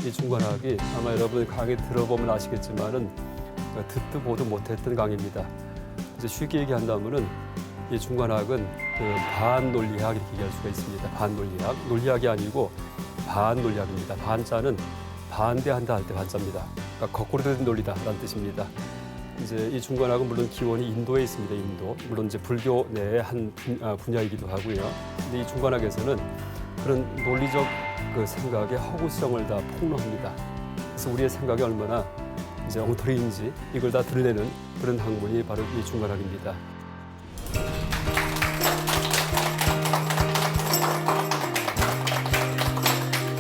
이 중관학이 아마 여러분 강의 들어보면 아시겠지만은 듣도 보도 못했던 강의입니다. 이제 쉽게 얘기한다면은 이 중관학은 그 반논리학 이렇게 얘기할 수가 있습니다. 반논리학, 논리학이 아니고 반논리학입니다. 반자는 반대한다 할 때 반자입니다. 그러니까 거꾸로 된 논리다라는 뜻입니다. 이제 이 중관학은 물론 기원이 인도에 있습니다. 인도 물론 이제 불교 내의 한 분야이기도 하고요. 근데 이 중관학에서는 그런 논리적 그 생각의 허구성을 다 폭로합니다. 그래서 우리의 생각이 얼마나 이제 엉터리인지 이걸 다 드러내는 그런 학문이 바로 이 중관학입니다.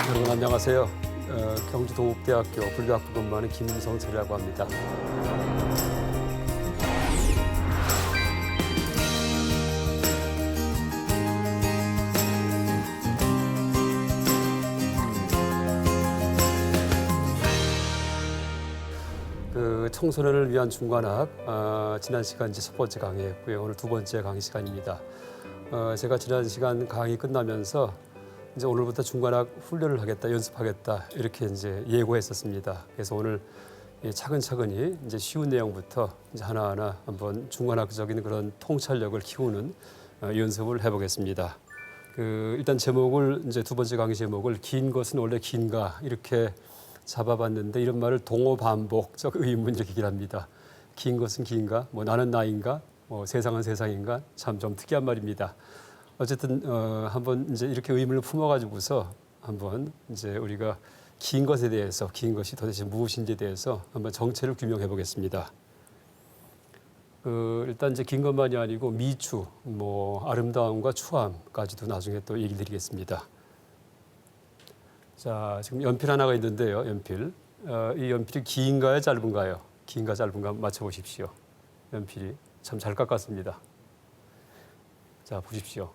여러분 안녕하세요. 경주 동국대학교 불교학부 근무하는 김성철이라고 합니다. 그 청소년을 위한 중관학 지난 시간 이제 첫 번째 강의였고요. 오늘 두 번째 강의 시간입니다. 제가 지난 시간 강의 끝나면서 이제 오늘부터 중관학 훈련을 하겠다, 연습하겠다 이렇게 이제 예고했었습니다. 그래서 오늘 차근차근히 이제 쉬운 내용부터 이제 하나하나 한번 중관학적인 그런 통찰력을 키우는 연습을 해보겠습니다. 일단 제목을 이제 두 번째 강의 제목을 긴 것은 원래 긴가 이렇게 잡아봤는데 이런 말을 동어반복적 의문 이렇게 얘기를 합니다. 긴 것은 긴가? 뭐 나는 나인가? 뭐 세상은 세상인가? 참 좀 특이한 말입니다. 어쨌든 한번 이제 이렇게 의문을 품어가지고서 한번 이제 우리가 긴 것에 대해서 긴 것이 도대체 무엇인지에 대해서 한번 정체를 규명해 보겠습니다. 일단 이제 긴 것만이 아니고 미추, 뭐 아름다움과 추함까지도 나중에 또 얘기 드리겠습니다. 자, 지금 연필 하나가 있는데요. 연필. 이 연필이 긴가요, 짧은가요? 긴가 짧은가 맞춰보십시오. 연필이 참 잘 깎았습니다. 자, 보십시오.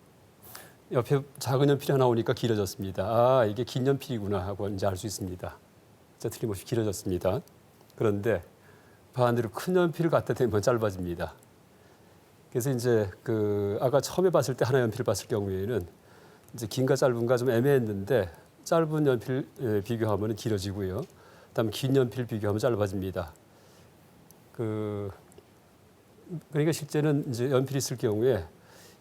옆에 작은 연필이 하나 오니까 길어졌습니다. 아, 이게 긴 연필이구나 하고 이제 알 수 있습니다. 자, 틀림없이 길어졌습니다. 그런데 반대로 큰 연필을 갖다 대면 짧아집니다. 그래서 이제 아까 처음에 봤을 때 하나 연필을 봤을 경우에는 이제 긴가 짧은가 좀 애매했는데 짧은 연필 비교하면 길어지고요. 그다음 긴 연필 비교하면 짧아집니다. 그러니까 실제는 이제 연필이 있을 경우에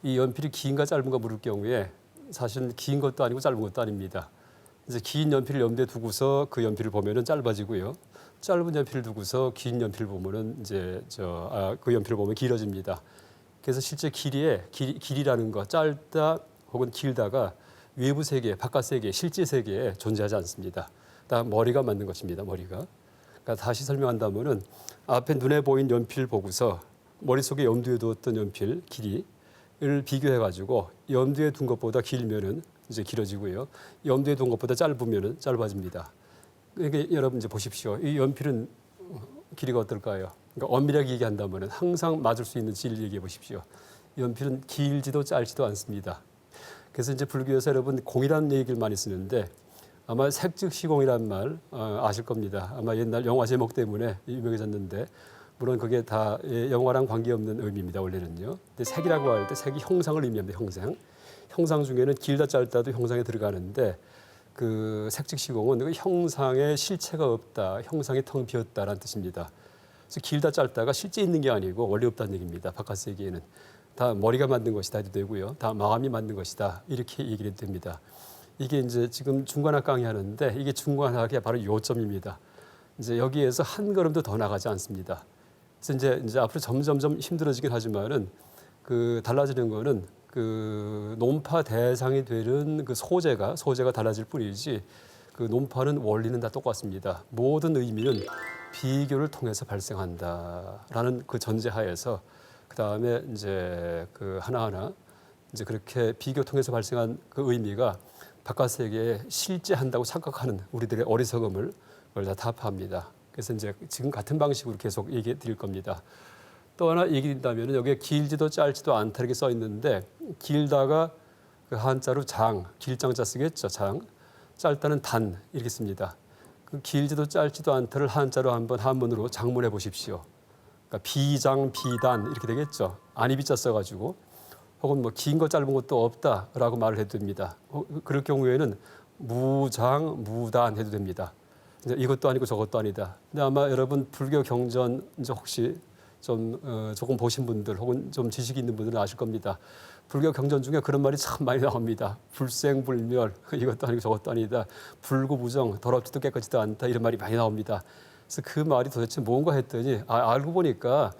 이 연필이 긴가 짧은가 물을 경우에 사실은 긴 것도 아니고 짧은 것도 아닙니다. 이제 긴 연필을 염두에 두고서 그 연필을 보면은 짧아지고요. 짧은 연필을 두고서 긴 연필을 보면은 이제 그 연필을 보면 길어집니다. 그래서 실제 길이라는 거 짧다 혹은 길다가 외부 세계, 바깥 세계, 실제 세계에 존재하지 않습니다. 다 머리가 만든 것입니다. 머리가. 그러니까 다시 설명한다면은 앞에 눈에 보인 연필 보고서 머릿속에 염두에 두었던 연필 길이를 비교해 가지고 염두에 둔 것보다 길면은 이제 길어지고요. 염두에 둔 것보다 짧으면은 짧아집니다. 그러니까 여러분 이제 보십시오. 이 연필은 길이가 어떨까요? 그러니까 엄밀하게 얘기한다면은 항상 맞을 수 있는 질을 얘기해 보십시오. 연필은 길지도 짧지도 않습니다. 그래서 이제 불교에서 여러분 공이라는 얘기를 많이 쓰는데 아마 색즉시공이라는 말 아실 겁니다. 아마 옛날 영화 제목 때문에 유명해졌는데 물론 그게 다 영화랑 관계없는 의미입니다. 원래는요. 근데 색이라고 할 때 색이 형상을 의미합니다. 형상 중에는 길다 짧다도 형상에 들어가는데 색즉시공은 그 형상에 실체가 없다, 형상이 텅 비었다라는 뜻입니다. 그래서 길다 짧다가 실제 있는 게 아니고 원래 없다는 얘기입니다. 바깥 세계에는. 다 머리가 만든 것이다 해도 되고요. 다 마음이 만든 것이다. 이렇게 얘기를 해도 됩니다. 이게 이제 지금 중관학 강의하는데 이게 중관학의 바로 요점입니다. 이제 여기에서 한 걸음도 더 나가지 않습니다. 그래서 이제 앞으로 점점 힘들어지긴 하지만은 달라지는 거는 논파 대상이 되는 소재가 달라질 뿐이지 논파는 원리는 다 똑같습니다. 모든 의미는 비교를 통해서 발생한다라는 전제하에서 그다음에 이제 하나하나 이제 그렇게 비교 통해서 발생한 그 의미가 바깥 세계에 실제한다고 착각하는 우리들의 어리석음을 다 타파합니다. 그래서 이제 지금 같은 방식으로 계속 얘기해 드릴 겁니다. 또 하나 얘기 드린다면 여기에 길지도 짧지도 않다 이렇게 써 있는데 길다가 한자로 길장자 쓰겠죠. 짧다는 단 이렇게 씁니다. 길지도 짧지도 않다를 한자로 한번 한문으로 장문해 보십시오. 그러니까 비장, 비단 이렇게 되겠죠. 안이비자 써가지고 혹은 뭐 긴 거 짧은 것도 없다라고 말을 해도 됩니다. 그럴 경우에는 무장, 무단 해도 됩니다. 이제 이것도 아니고 저것도 아니다. 근데 아마 여러분 불교 경전 이제 혹시 좀 조금 보신 분들 혹은 좀 지식이 있는 분들은 아실 겁니다. 불교 경전 중에 그런 말이 참 많이 나옵니다. 불생불멸 이것도 아니고 저것도 아니다. 불구부정 더럽지도 깨끗지도 않다 이런 말이 많이 나옵니다. 그래서 그 말이 도대체 뭔가 했더니 알고 보니까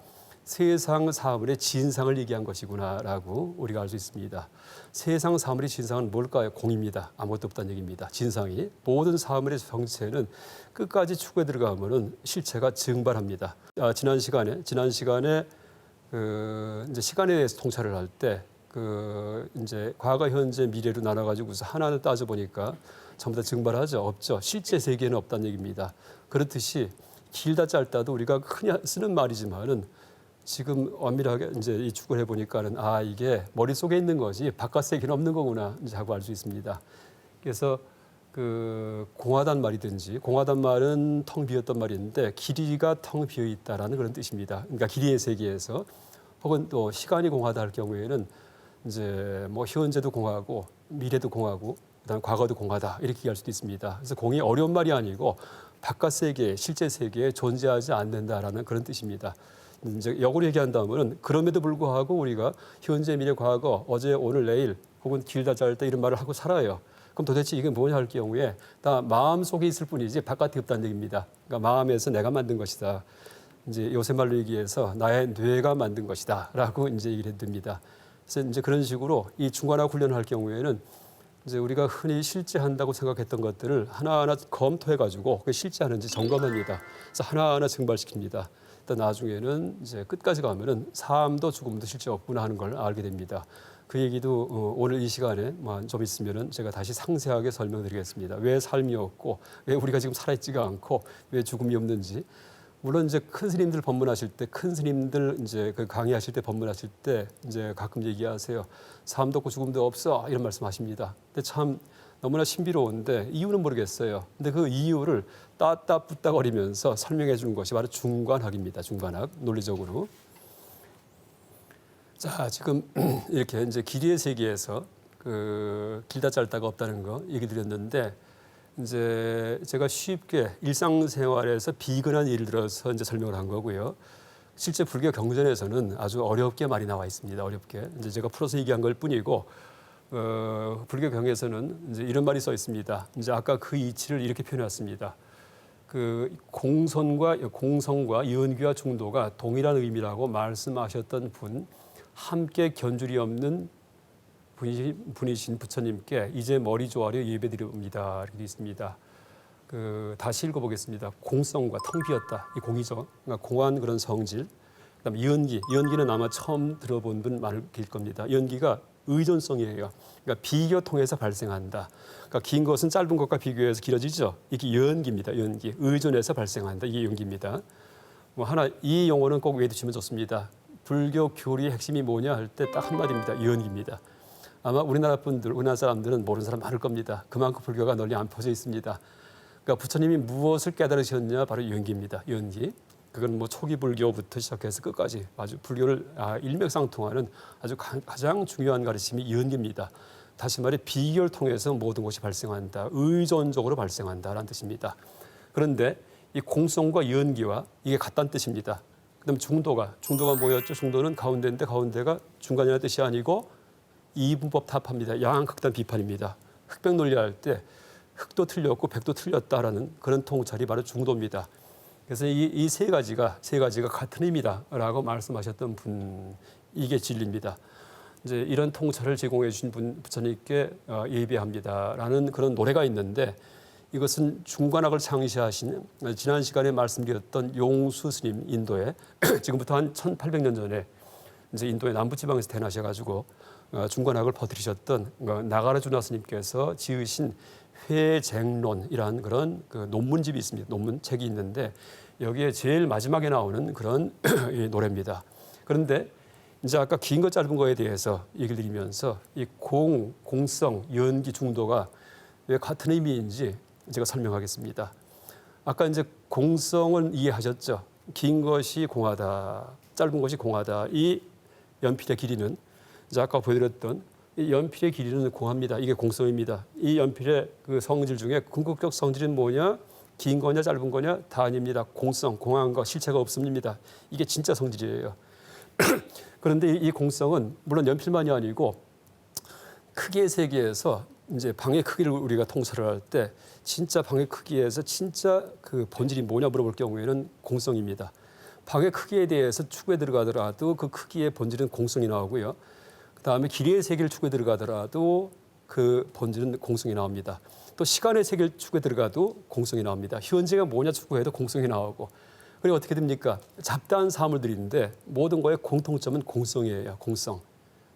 세상 사물의 진상을 얘기한 것이구나라고 우리가 알 수 있습니다. 세상 사물의 진상은 뭘까요? 공입니다. 아무것도 없다는 얘기입니다. 진상이 모든 사물의 정체는 끝까지 추구에 들어가면은 실체가 증발합니다. 지난 시간에 이제 시간에 대해서 통찰을 할 때 이제 과거, 현재, 미래로 나눠가지고서 하나를 따져 보니까 전부 다 증발하죠. 없죠. 실제 세계는 없다는 얘기입니다. 그렇듯이 길다 짧다도 우리가 흔히 쓰는 말이지만은 지금 엄밀하게 이제 이 축을 해보니까는 이게 머릿속에 있는 것이 바깥 세계는 없는 거구나 이제 하고 알 수 있습니다. 그래서 공하단 말이든지 공하단 말은 텅 비었던 말인데 길이가 텅 비어 있다라는 그런 뜻입니다. 그러니까 길이의 세계에서 혹은 또 시간이 공하다 할 경우에는 이제 뭐 현재도 공하고 미래도 공하고 그다음 과거도 공하다 이렇게 얘기할 수도 있습니다. 그래서 공이 어려운 말이 아니고 바깥 세계, 실제 세계에 존재하지 않는다라는 그런 뜻입니다. 이제 역으로 얘기한다면은 그럼에도 불구하고 우리가 현재, 미래, 과거, 어제, 오늘, 내일 혹은 길다 짧다 이런 말을 하고 살아요. 그럼 도대체 이게 뭐냐 할 경우에 다 마음 속에 있을 뿐이지 바깥에 없다는 얘기입니다. 그러니까 마음에서 내가 만든 것이다. 이제 요새 말로 얘기해서 나의 뇌가 만든 것이다라고 이제 얘기를 해둡니다. 그래서 이제 그런 식으로 이 중간학 훈련을 할 경우에는 이제 우리가 흔히 실제한다고 생각했던 것들을 하나하나 검토해가지고 그게 실제하는지 점검합니다. 그래서 하나하나 증발시킵니다. 일단 나중에는 이제 끝까지 가면은 삶도 죽음도 실제 없구나 하는 걸 알게 됩니다. 그 얘기도 오늘 이 시간에 좀 있으면은 제가 다시 상세하게 설명드리겠습니다. 왜 삶이 없고 왜 우리가 지금 살아있지가 않고 왜 죽음이 없는지. 물론 이제 큰 스님들 법문하실 때, 큰 스님들 이제 강의하실 때 법문하실 때 이제 가끔 얘기하세요. 삶도 없고 죽음도 없어 이런 말씀하십니다. 근데 참 너무나 신비로운데 이유는 모르겠어요. 근데 그 이유를 따따붙다거리면서 설명해 준 것이 바로 중관학입니다. 중관학 논리적으로. 자, 지금 이렇게 이제 길이의 세계에서 길다 짧다가 없다는 거 얘기 드렸는데. 이제 제가 쉽게 일상생활에서 비근한 예를 들어서 이제 설명을 한 거고요. 실제 불교 경전에서는 아주 어렵게 많이 나와 있습니다. 어렵게 이제 제가 풀어서 얘기한 걸 뿐이고 불교 경에서는 이제 이런 말이 써 있습니다. 이제 아까 그 이치를 이렇게 표현했습니다. 공성과 연기와 중도가 동일한 의미라고 말씀하셨던 분, 함께 견줄이 없는 분이신 부처님께 이제 머리 조아려 예배드립니다. 이렇게 되어 있습니다. 다시 읽어보겠습니다. 공성과 텅 비었다. 이 공이죠. 그러니까 공한 그런 성질. 그다음에 연기는 아마 처음 들어본 분 많을 겁니다. 연기가 의존성이에요. 그러니까 비교 통해서 발생한다. 그러니까 긴 것은 짧은 것과 비교해서 길어지죠. 이게 연기입니다. 연기. 의존해서 발생한다. 이게 연기입니다. 이 용어는 꼭 외워두시면 좋습니다. 불교 교리의 핵심이 뭐냐 할 때 딱 한마디입니다. 연기입니다. 아마 우리나라 사람들은 모르는 사람 많을 겁니다. 그만큼 불교가 널리 안 퍼져 있습니다. 그러니까 부처님이 무엇을 깨달으셨냐 바로 연기입니다. 연기. 그건 초기 불교부터 시작해서 끝까지 아주 불교를 일맥상통하는 아주 가장 중요한 가르침이 연기입니다. 다시 말해 비교를 통해서 모든 것이 발생한다. 의존적으로 발생한다라는 뜻입니다. 그런데 이 공성과 연기와 이게 같다는 뜻입니다. 그다음에 중도가 뭐였죠? 중도는 가운데인데 가운데가 중간이라는 뜻이 아니고 이분법 타파입니다. 양극단 비판입니다. 흑백 논리할 때 흑도 틀렸고 백도 틀렸다라는 그런 통찰이 바로 중도입니다. 그래서 이 세 가지가 같은 의미다라고 말씀하셨던 분, 이게 진리입니다. 이제 이런 통찰을 제공해 주신 분 부처님께 예배합니다라는 그런 노래가 있는데 이것은 중관학을 창시하신 지난 시간에 말씀드렸던 용수 스님 인도에 지금부터 한 1800년 전에 이제 인도의 남부지방에서 태어나셔가지고 중관학을 퍼뜨리셨던 나가라주나 스님께서 지으신 회쟁론이라는 그런 논문집이 있습니다. 논문책이 있는데 여기에 제일 마지막에 나오는 그런 노래입니다. 그런데 이제 아까 긴 거 짧은 거에 대해서 얘기를 드리면서 이 공성, 연기, 중도가 왜 같은 의미인지 제가 설명하겠습니다. 아까 이제 공성은 이해하셨죠? 긴 것이 공하다, 짧은 것이 공하다. 이 연필의 길이는 이제 아까 보여드렸던 이 연필의 길이는 공합니다. 이게 공성입니다. 이 연필의 그 성질 중에 궁극적 성질은 뭐냐? 긴 거냐 짧은 거냐 다 아닙니다. 공성, 공한 거, 실체가 없습니다. 이게 진짜 성질이에요. 그런데 이 공성은 물론 연필만이 아니고 크기의 세계에서 이제 방의 크기를 우리가 통찰을 할 때 진짜 방의 크기에서 진짜 그 본질이 뭐냐 물어볼 경우에는 공성입니다. 방의 크기에 대해서 추구에 들어가더라도 그 크기의 본질은 공성이 나오고요. 그다음에 길이의 세계를 추구에 들어가더라도 그 본질은 공성이 나옵니다. 또 시간의 세계를 추구에 들어가도 공성이 나옵니다. 현재가 뭐냐 추구해도 공성이 나오고 그리고 어떻게 됩니까? 잡다한 사물들인데 모든 거의 공통점은 공성이에요. 공성.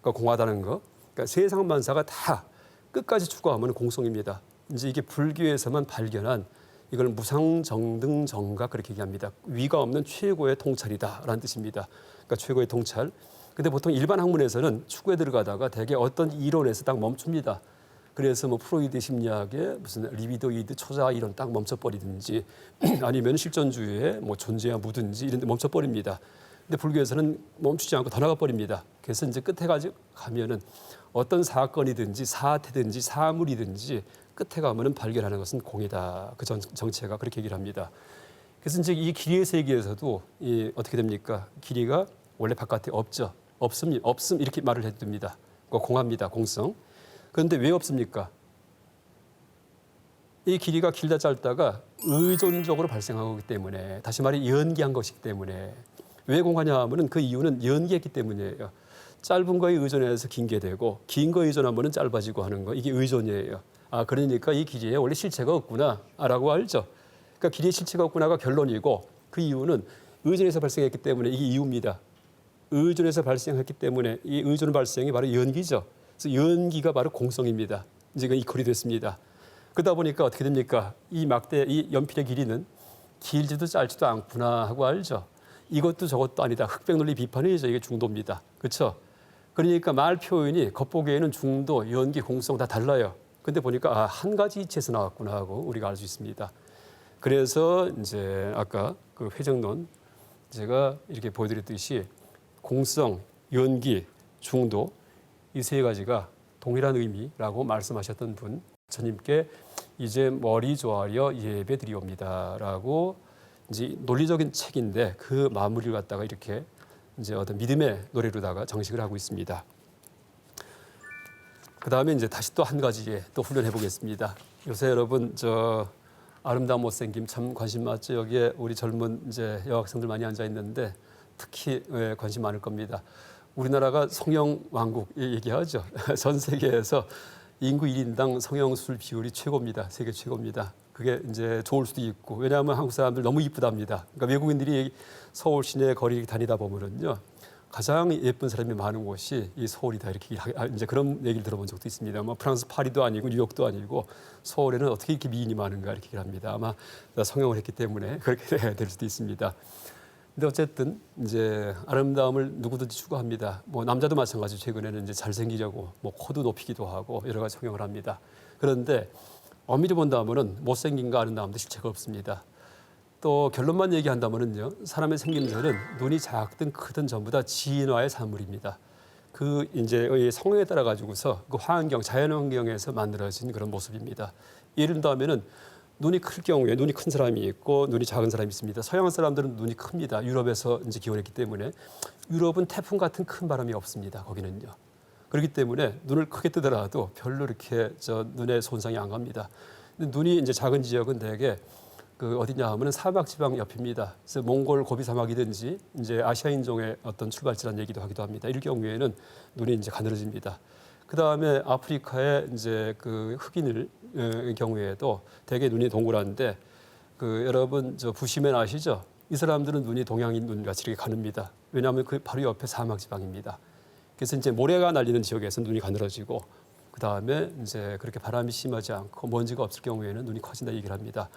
그러니까 공하다는 거. 그러니까 세상 만사가 다 끝까지 추구하면 공성입니다. 이제 이게 불교에서만 발견한 이걸 무상정등정각 그렇게 얘기합니다. 위가 없는 최고의 통찰이다라는 뜻입니다. 그러니까 최고의 통찰. 근데 보통 일반 학문에서는 추구에 들어가다가 대개 어떤 이론에서 딱 멈춥니다. 그래서 뭐 프로이드 심리학의 무슨 리비도이드 초자 이론 딱 멈춰버리든지 아니면 실존주의의 뭐 존재야 무든지 이런 데 멈춰버립니다. 근데 불교에서는 멈추지 않고 더 나가버립니다. 그래서 이제 끝에 가면은 어떤 사건이든지 사태든지 사물이든지 끝에 가면은 발견하는 것은 공이다. 그 정체가 그렇게 얘기를 합니다. 그래서 이제 이 길이의 세계에서도 어떻게 됩니까? 길이가 원래 바깥에 없죠. 없음 이렇게 말을 해도 됩니다. 공합니다. 공성. 그런데 왜 없습니까? 이 길이가 길다 짧다가 의존적으로 발생한 거기 때문에 다시 말해 연기한 것이기 때문에 왜 공하냐 하면은 그 이유는 연기했기 때문이에요. 짧은 거에 의존해서 긴 게 되고 긴 거에 의존하면은 짧아지고 하는 거 이게 의존이에요. 아 그러니까 이 길이에 원래 실체가 없구나라고 알죠. 그러니까 길이에 실체가 없구나가 결론이고 그 이유는 의존해서 발생했기 때문에 이게 이유입니다. 의존해서 발생했기 때문에 이 의존 발생이 바로 연기죠. 그래서 연기가 바로 공성입니다. 이제 이 꼴이 됐습니다. 그러다 보니까 어떻게 됩니까? 이 막대, 이 연필의 길이는 길지도 짧지도 않구나 하고 알죠. 이것도 저것도 아니다. 흑백 논리 비판이죠. 이게 중도입니다. 그렇죠? 그러니까 말 표현이 겉보기에는 중도, 연기, 공성 다 달라요. 근데 보니까 한 가지 이치에서 나왔구나 하고 우리가 알 수 있습니다. 그래서 이제 아까 그 회정론 제가 이렇게 보여드렸듯이 공성, 연기, 중도 이 세 가지가 동일한 의미라고 말씀하셨던 분 저님께 이제 머리 조아려 예배 드리옵니다라고 이제 논리적인 책인데 그 마무리를 갖다가 이렇게 이제 어떤 믿음의 노래로다가 장식을 하고 있습니다. 그 다음에 이제 다시 또 한 가지에 또 훈련해 보겠습니다. 요새 여러분 저 아름다운 못생김 참 관심 많죠. 여기에 우리 젊은 이제 여학생들 많이 앉아 있는데 특히 관심 많을 겁니다. 우리나라가 성형 왕국 얘기하죠. 전 세계에서 인구 1인당 성형술 비율이 최고입니다. 세계 최고입니다. 그게 이제 좋을 수도 있고 왜냐하면 한국 사람들 너무 이쁘답니다. 그러니까 외국인들이 서울 시내 거리 다니다 보면은요 가장 예쁜 사람이 많은 곳이 이 서울이다 이렇게 이제 그런 얘기를 들어본 적도 있습니다. 뭐 프랑스 파리도 아니고 뉴욕도 아니고 서울에는 어떻게 이렇게 미인이 많은가 이렇게 합니다. 아마 성형을 했기 때문에 그렇게 될 수도 있습니다. 근데 어쨌든 이제 아름다움을 누구든지 추구합니다. 뭐 남자도 마찬가지. 최근에는 이제 잘생기려고 뭐 코도 높이기도 하고 여러 가지 성형을 합니다. 그런데 엄밀히 본다면은 못생긴가 아름다움도 실체가 없습니다. 또 결론만 얘기한다면은요, 사람의 생김새는 눈이 작든 크든 전부 다 진화의 산물입니다. 그 이제 성향에 따라 가지고서 그 환경, 자연 환경에서 만들어진 그런 모습입니다. 예를 들면은 눈이 클 경우에 눈이 큰 사람이 있고 눈이 작은 사람이 있습니다. 서양 사람들은 눈이 큽니다. 유럽에서 이제 기원했기 때문에 유럽은 태풍 같은 큰 바람이 없습니다. 거기는요. 그렇기 때문에 눈을 크게 뜨더라도 별로 이렇게 눈에 손상이 안 갑니다. 근데 눈이 이제 작은 지역은 대개 그 어디냐 하면은 사막 지방 옆입니다. 그래서 몽골 고비 사막이든지 이제 아시아인종의 어떤 출발지라는 얘기도 하기도 합니다. 이럴 경우에는 눈이 이제 가늘어집니다. 그 다음에 아프리카의 이제 그 흑인을 경우에도 대개 눈이 동그란데 그 여러분 저 부시맨 아시죠? 이 사람들은 눈이 동양인 눈같이 이렇게 가늡니다. 왜냐하면 그 바로 옆에 사막 지방입니다. 그래서 이제 모래가 날리는 지역에서 눈이 가늘어지고 그 다음에 이제 그렇게 바람이 심하지 않고 먼지가 없을 경우에는 눈이 커진다 얘기를 합니다.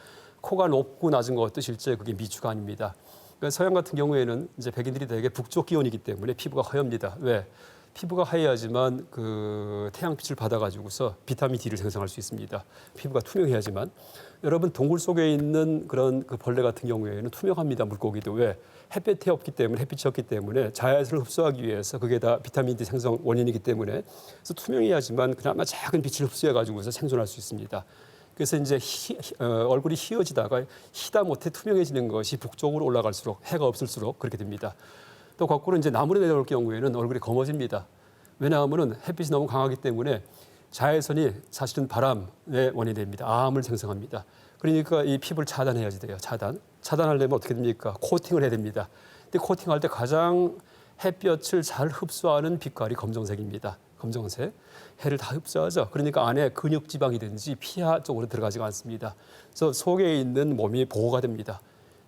코가 높고 낮은 것도 실제 그게 미추가 아닙니다. 그러니까 서양 같은 경우에는 이제 백인들이 대개 북쪽 기온이기 때문에 피부가 허엽니다. 왜? 피부가 하얘야지만 그 태양빛을 받아가지고서 비타민 D를 생성할 수 있습니다. 피부가 투명해야지만. 여러분 동굴 속에 있는 그런 그 벌레 같은 경우에는 투명합니다. 물고기도. 왜? 햇볕이 없기 때문에 햇빛이 없기 때문에 자외선을 흡수하기 위해서 그게 다 비타민 D 생성 원인이기 때문에 그래서 투명해야지만 그나마 작은 빛을 흡수해가지고서 생존할 수 있습니다. 그래서 이제 얼굴이 휘어지다가 희다 못해 투명해지는 것이 북쪽으로 올라갈수록 해가 없을수록 그렇게 됩니다. 또 거꾸로 이제 남으로 내려올 경우에는 얼굴이 검어집니다. 왜냐하면 햇빛이 너무 강하기 때문에 자외선이 사실은 바람의 원인이 됩니다. 암을 생성합니다. 그러니까 이 피부를 차단해야지 돼요. 차단하려면 어떻게 됩니까? 코팅을 해야 됩니다. 근데 코팅할 때 가장 햇볕을 잘 흡수하는 빛깔이 검정색입니다. 검정색. 해를 다 흡수하죠. 그러니까 안에 근육 지방이든지 피하 쪽으로 들어가지가 않습니다. 그래서 속에 있는 몸이 보호가 됩니다.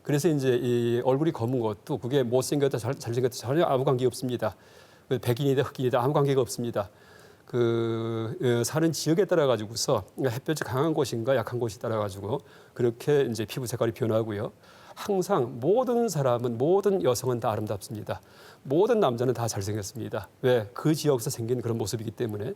그래서 이제 이 얼굴이 검은 것도 그게 못생겼다 잘생겼다 전혀 아무 관계 없습니다. 백인이다 흑인이다 아무 관계가 없습니다. 사는 지역에 따라 가지고서 햇볕이 강한 곳인가 약한 곳이 따라 가지고 그렇게 이제 피부 색깔이 변하고요. 항상 모든 사람은 모든 여성은 다 아름답습니다. 모든 남자는 다 잘생겼습니다. 왜? 그 지역에서 생긴 그런 모습이기 때문에.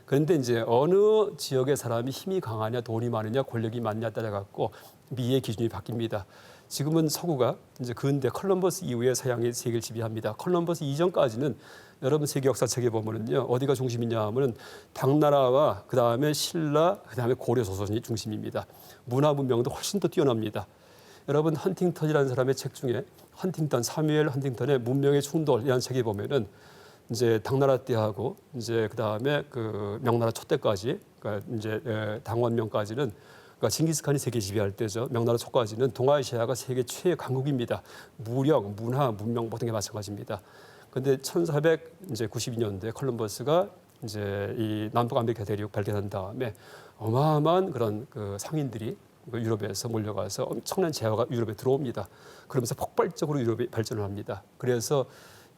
그런데 이제 어느 지역의 사람이 힘이 강하냐, 돈이 많으냐, 권력이 많냐 따라 갖고 미의 기준이 바뀝니다. 지금은 서구가 이제 근대 컬럼버스 이후에 서양이 세계를 지배합니다. 컬럼버스 이전까지는 여러분 세계 역사책에 보면은요 어디가 중심이냐 하면은 당나라와 그 다음에 신라, 그 다음에 고려 조선이 중심입니다. 문화 문명도 훨씬 더 뛰어납니다. 여러분 헌팅턴이라는 사람의 책 중에 사뮤엘 헌팅턴의 문명의 충돌이라는 책에 보면은 이제 당나라 때하고 이제 그 다음에 그 명나라 초 때까지 그러니까 이제 당원명까지는 그러니까 징기스칸이 세계 지배할 때죠. 명나라 초까지는 동아시아가 세계 최의 강국입니다. 무력, 문화, 문명 모든 게 마찬가지입니다. 그런데 1492년도에 콜럼버스가 이제 이 남북 아메리카 대륙 발견한 다음에 어마어마한 그런 그 상인들이 유럽에서 몰려가서 엄청난 재화가 유럽에 들어옵니다. 그러면서 폭발적으로 유럽이 발전을 합니다. 그래서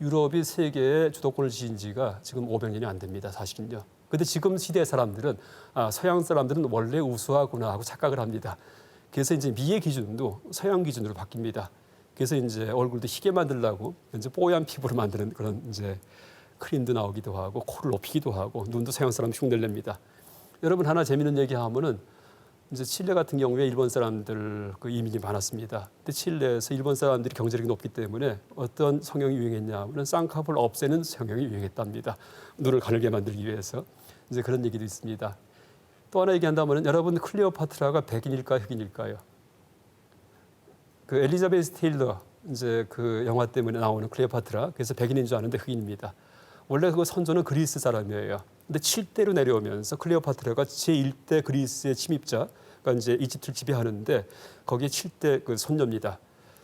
유럽이 세계의 주도권을 지은 지가 지금 500년이 안 됩니다. 사실은요. 그런데 지금 시대 사람들은 서양 사람들은 원래 우수하구나 하고 착각을 합니다. 그래서 이제 미의 기준도 서양 기준으로 바뀝니다. 그래서 이제 얼굴도 희게 만들려고 이제 뽀얀 피부로 만드는 그런 이제 크림도 나오기도 하고 코를 높이기도 하고 눈도 서양 사람 흉내를 냅니다. 여러분 하나 재미있는 얘기하면은 이제 칠레 같은 경우에 일본 사람들 그 이민이 많았습니다. 근데 칠레에서 일본 사람들이 경제력이 높기 때문에 어떤 성형이 유행했냐 하면 쌍꺼풀 없애는 성형이 유행했답니다. 눈을 가늘게 만들기 위해서 이제 그런 얘기도 있습니다. 또 하나 얘기한다면 여러분 클레오파트라가 백인일까 흑인일까요? 그 엘리자베스 테일러 이제 그 영화 때문에 나오는 클레오파트라 그래서 백인인 줄 아는데 흑인입니다. 원래 그 선조는 그리스 사람이에요. 근데 7대로 내려오면서 클레오파트라가 제1대 그리스의 침입자, 그러니까 이제 이집트를 지배하는데 거기에 7대 그 손녀입니다.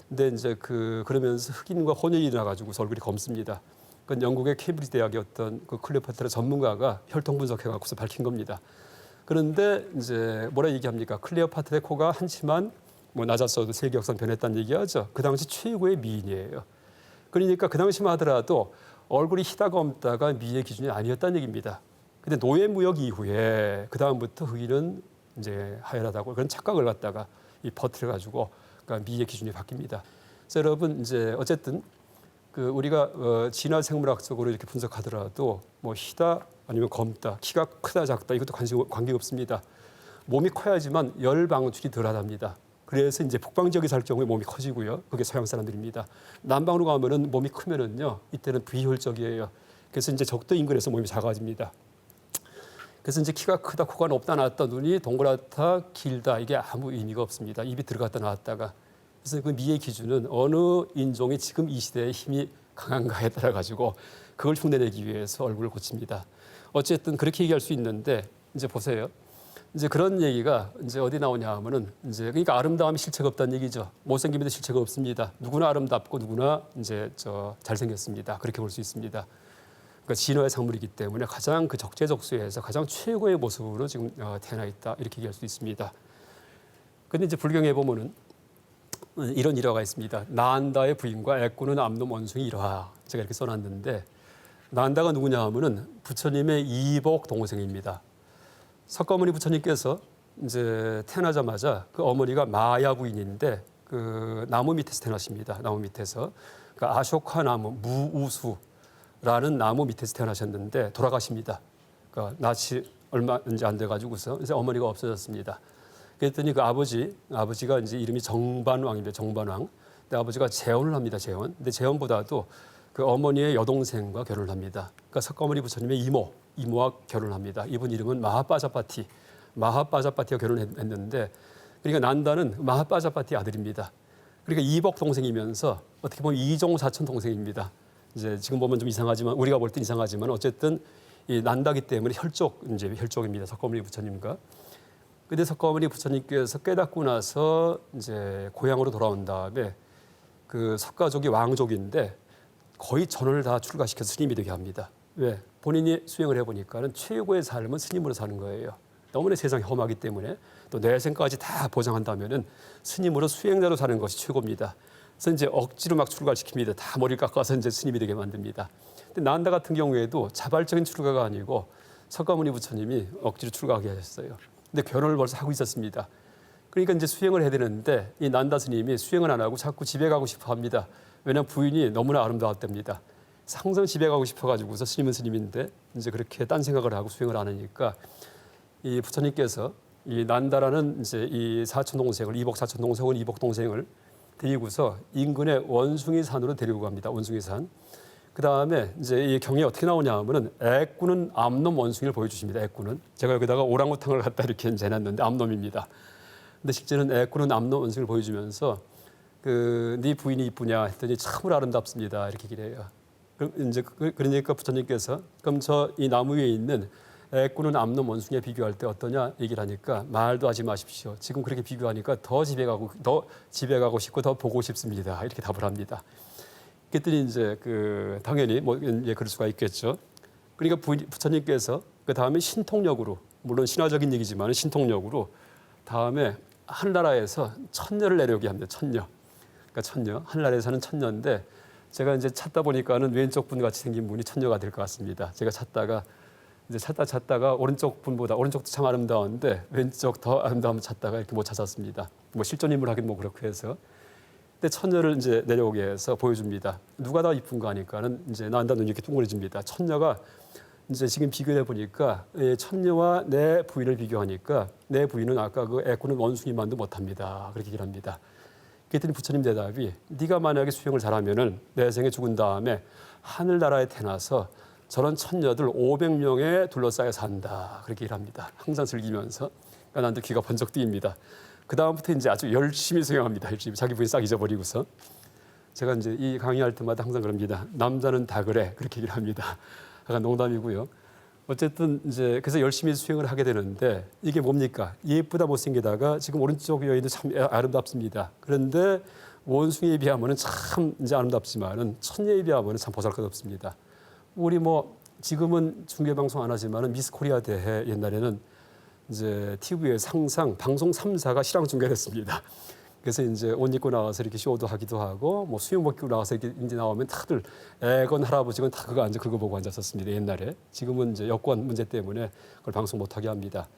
근데 이제 그러면서 흑인과 혼혈이 나가지고 얼굴이 검습니다. 그 영국의 케임브리지 대학의 어떤 그 클레오파트라 전문가가 혈통 분석해갖고서 밝힌 겁니다. 그런데 이제 뭐라 얘기합니까? 클레오파트라의 코가 한치만 뭐 낮았어도 세계 역사는 변했다는 얘기하죠. 그 당시 최고의 미인이에요. 그러니까 그 당시만 하더라도 얼굴이 희다 검다가 미의 기준이 아니었다는 얘기입니다. 근데 노예 무역 이후에 그 다음부터 흑인은 이제 하얀하다고 그런 착각을 갖다가 이 퍼뜨려 가지고 그러니까 미의 기준이 바뀝니다. 그래서 여러분 이제 어쨌든 그 우리가 진화 생물학적으로 이렇게 분석하더라도 뭐 희다 아니면 검다, 키가 크다 작다 이것도 관계 없습니다. 몸이 커야지만 열 방출이 덜하답니다. 그래서 이제 북방 지역에 살 경우에 몸이 커지고요. 그게 서양 사람들입니다. 남방으로 가면은 몸이 크면은요, 이때는 비효율적이에요. 그래서 이제 적도 인근에서 몸이 작아집니다. 그래서 이제 키가 크다, 코가 높다, 낮다, 눈이 동그랗다, 길다 이게 아무 의미가 없습니다. 입이 들어갔다 나왔다가. 그래서 그 미의 기준은 어느 인종이 지금 이 시대에 힘이 강한가에 따라 가지고 그걸 흉내내기 위해서 얼굴을 고칩니다. 어쨌든 그렇게 얘기할 수 있는데 이제 보세요. 이제 그런 얘기가 이제 어디 나오냐 하면은 이제 그러니까 아름다움이 실체가 없다는 얘기죠. 못생김에도 실체가 없습니다. 누구나 아름답고 누구나 이제 잘생겼습니다. 그렇게 볼 수 있습니다. 그러니까 진화의産물이기 때문에 가장 그 적재적소에서 가장 최고의 모습으로 지금 태어나 있다 이렇게 얘기할 수 있습니다. 그런데 이제 불경에 보면은 이런 일화가 있습니다. 나안다의 부인과 애꾸는 암놈 원숭이 일화 제가 이렇게 써놨는데 나안다가 누구냐 하면은 부처님의 이복 동생입니다. 석가모니 부처님께서 이제 태어나자마자 그 어머니가 마야 부인인데 그 나무 밑에서 태어나십니다. 나무 밑에서 그러니까 아쇼카 나무 무우수라는 나무 밑에서 태어나셨는데 돌아가십니다. 그러니까 낯이 얼마 이제 안 돼가지고서 이제 어머니가 없어졌습니다. 그랬더니 그 아버지가 이제 이름이 정반왕입니다. 정반왕. 근데 아버지가 재혼을 합니다. 재혼. 근데 재혼보다도 그 어머니의 여동생과 결혼을 합니다. 그러니까 석가모니 부처님의 이모와 결혼합니다. 이분 이름은 마하빠자파티. 마하빠자파티와 결혼했는데 그러니까 난다는 마하빠자파티 아들입니다. 그러니까 이복 동생이면서 어떻게 보면 이종 사촌 동생입니다. 이제 지금 보면 좀 이상하지만 우리가 볼 땐 이상하지만 어쨌든 이 난다기 때문에 혈족입니다. 석가모니 부처님과. 근데 석가모니 부처님께서 깨닫고 나서 이제 고향으로 돌아온 다음에 그 석가족이 왕족인데 거의 전원을 다 출가시켜서 스님이 되게 합니다. 왜? 본인이 수행을 해보니까는 최고의 삶은 스님으로 사는 거예요. 너무나 세상이 험하기 때문에 또 내생까지 다 보장한다면은 스님으로 수행자로 사는 것이 최고입니다. 그래서 이제 억지로 막 출가시킵니다. 다 머리를 깎아서 이제 스님이 되게 만듭니다. 근데 난다 같은 경우에도 자발적인 출가가 아니고 석가모니 부처님이 억지로 출가하게 하셨어요. 근데 결혼을 벌써 하고 있었습니다. 그러니까 이제 수행을 해야 되는데 이 난다 스님이 수행을 안 하고 자꾸 집에 가고 싶어 합니다. 왜냐하면 부인이 너무나 아름다웠답니다. 항상 집에 가고 싶어 가지고서 스님은 스님인데 이제 그렇게 딴 생각을 하고 수행을 안 하니까 이 부처님께서 이 난다라는 이제 이 사촌 동생을 이복 사촌 동생은 이복 동생을 데리고서 인근의 원숭이 산으로 데리고 갑니다. 원숭이 산. 그 다음에 이제 이 경에 어떻게 나오냐 하면은 애꾸는 암놈 원숭이를 보여주십니다. 애꾸는 제가 여기다가 오랑우탕을 갖다 이렇게 재놨는데 암놈입니다. 근데 실제는 애꾸는 암놈 원숭이를 보여주면서 네 부인이 이쁘냐 했더니 참으로 아름답습니다. 이렇게 얘기를 해요. 그럼 이제 그러니까 부처님께서 그럼 저 이 나무 위에 있는 애꾸는 암놈 원숭이에 비교할 때 어떠냐 얘기를 하니까 말도 하지 마십시오. 지금 그렇게 비교하니까 더 집에 가고 싶고 더 보고 싶습니다. 이렇게 답을 합니다. 그랬더니 이제 당연히 뭐 예, 그럴 수가 있겠죠. 그러니까 부처님께서 그 다음에 신통력으로 물론 신화적인 얘기지만 신통력으로 다음에 하늘나라에서 천녀를 내려오게 합니다. 천녀. 그러니까 천녀. 하늘나라에서는 천녀인데 제가 이제 찾다 보니까는 왼쪽 분 같이 생긴 분이 천녀가 될 것 같습니다. 제가 찾다가 오른쪽 분보다 오른쪽도 참 아름다운데 왼쪽 더 아름다움을 찾다가 이렇게 못 찾았습니다. 뭐 실존인물 하긴 뭐 그렇게 해서. 근데 천녀를 이제 내려오게 해서 보여줍니다. 누가 더 이쁜가 하니까는 이제 난다 눈이 이렇게 둥그레집니다. 천녀가 이제 지금 비교해 보니까 천녀와 내 부인을 비교하니까 내 부인은 아까 그 애꾸는 원숭이만도 못합니다. 그렇게 얘기를 합니다. 그랬더니 부처님 대답이 네가 만약에 수행을 잘하면은 내 생에 죽은 다음에 하늘나라에 태어나서 저런 천녀들 500명에 둘러싸여 산다. 그렇게 얘기를 합니다. 항상 즐기면서. 그러니까 난도 귀가 번쩍 뜨입니다. 그 다음부터 이제 아주 열심히 수행합니다. 열심히 자기 부인 싹 잊어버리고서. 제가 이제 이 강의할 때마다 항상 그럽니다. 남자는 다 그래. 그렇게 얘기를 합니다. 약간 농담이고요. 어쨌든 이제 그래서 열심히 수행을 하게 되는데 이게 뭡니까? 예쁘다 못생기다가 지금 오른쪽 여인도 참 아름답습니다. 그런데 원숭이에 비하면은 참 이제 아름답지만은 천녀에 비하면은 참 보잘것없습니다. 우리 뭐 지금은 중계 방송 안 하지만은 미스 코리아 대회 옛날에는 이제 TV에서 항상 방송 3사가 실황 중계했습니다. 그래서 이제 옷 입고 나와서 이렇게 쇼도 하기도 하고 뭐 수영복 입고 나와서 이렇게 이제 나오면 다들 애건 할아버지건 다 그거 보고 앉았었습니다. 옛날에. 지금은 이제 여권 문제 때문에 그걸 방송 못 하게 합니다.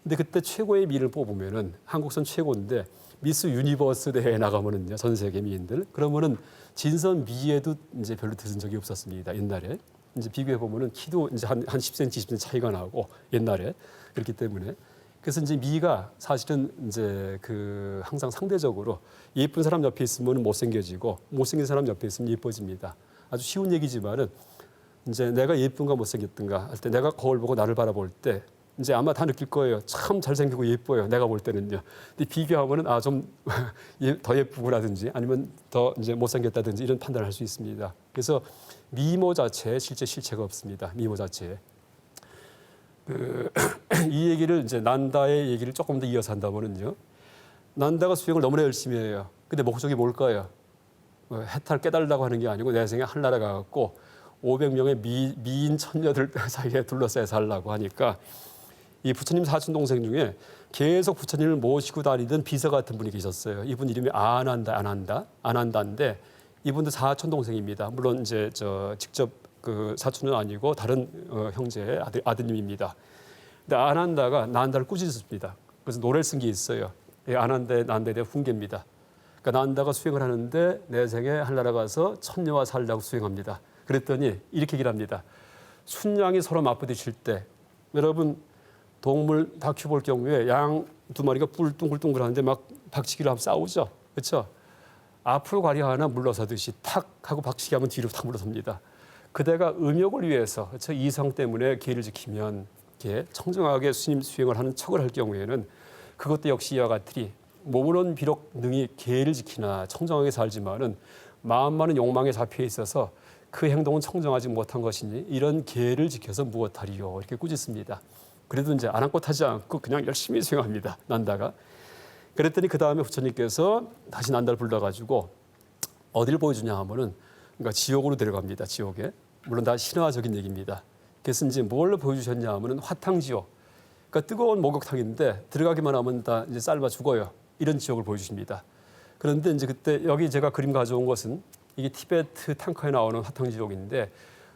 근데 그때 최고의 미를 뽑으면은 한국선 최고인데 미스 유니버스 대회에 나가면은요. 전 세계 미인들. 그러면은 진선 미에도 이제 별로 들은 적이 없었습니다. 옛날에. 이제 비교해 보면은 키도 이제 한 10cm, 20cm 차이가 나고 옛날에 그렇기 때문에 그래서 이제 미가 사실은 이제 항상 상대적으로 예쁜 사람 옆에 있으면 못생겨지고 못생긴 사람 옆에 있으면 예뻐집니다. 아주 쉬운 얘기지만은 이제 내가 예쁜가 못생겼든가 할 때 내가 거울 보고 나를 바라볼 때 이제 아마 다 느낄 거예요. 참 잘생기고 예뻐요. 내가 볼 때는요. 근데 비교하면은 좀 더 예쁘고라든지 아니면 더 이제 못생겼다든지 이런 판단을 할 수 있습니다. 그래서 미모 자체에 실제 실체가 없습니다. 미모 자체에. 이 얘기를 이제 난다의 얘기를 조금 더 이어서 한다면은요. 난다가 수행을 너무나 열심히 해요. 근데 목적이 뭘까요? 해탈 깨달으려고 하는 게 아니고 내 생에 하늘나라 가갖고 500명의 미인 천녀들 사이에 둘러싸여 살라고 하니까 이 부처님 사촌 동생 중에 계속 부처님을 모시고 다니던 비서 같은 분이 계셨어요. 이분 이름이 안한다인데 이분도 사촌 동생입니다. 물론 이제 직접 그 사촌은 아니고 다른 형제의 아드님입니다. 근데 안한다가 난다를 꾸짖었습니다. 그래서 노래를 쓴 게 있어요. 안한다의 난다에 대한 훈계입니다. 그러니까 난다가 수행을 하는데 내 생에 하늘나라 가서 천녀와 살라고 수행합니다. 그랬더니 이렇게 얘기를 합니다. 순양이 서로 맞부딪힐 때 여러분 동물 다큐 볼 경우에 양 두 마리가 뿔뚱불뚱불하는데 막 박치기를 하면 싸우죠. 그렇죠? 앞으로 가려 하나 물러서듯이 탁 하고 박치기 하면 뒤로 탁 물러섭니다. 그대가 음욕을 위해서 그렇죠? 이성 때문에 계를 지키면 이렇게 청정하게 수임 수행을 하는 척을 할 경우에는 그것도 역시 이와 같으리 몸으로는 비록 능히 계를 지키나 청정하게 살지만은 마음만은 욕망에 잡혀 있어서 그 행동은 청정하지 못한 것이니 이런 계를 지켜서 무엇하리요 이렇게 꾸짖습니다. 그래도 이제 아랑곳하지 않고 그냥 열심히 수행합니다. 난다가. 그랬더니 그 다음에 부처님께서 다시 난다를 불러가지고 어디를 보여주냐 하면은 그러니까 지옥으로 데려갑니다. 지옥에. 물론 다 신화적인 얘기입니다. 그래서 이제 뭘 보여주셨냐 하면은 화탕지옥. 그러니까 뜨거운 목욕탕인데 들어가기만 하면 다 이제 삶아 죽어요. 이런 지옥을 보여주십니다. 그런데 이제 그때 여기 제가 그림 가져온 것은 이게 티베트 탕커에 나오는 화탕지옥인데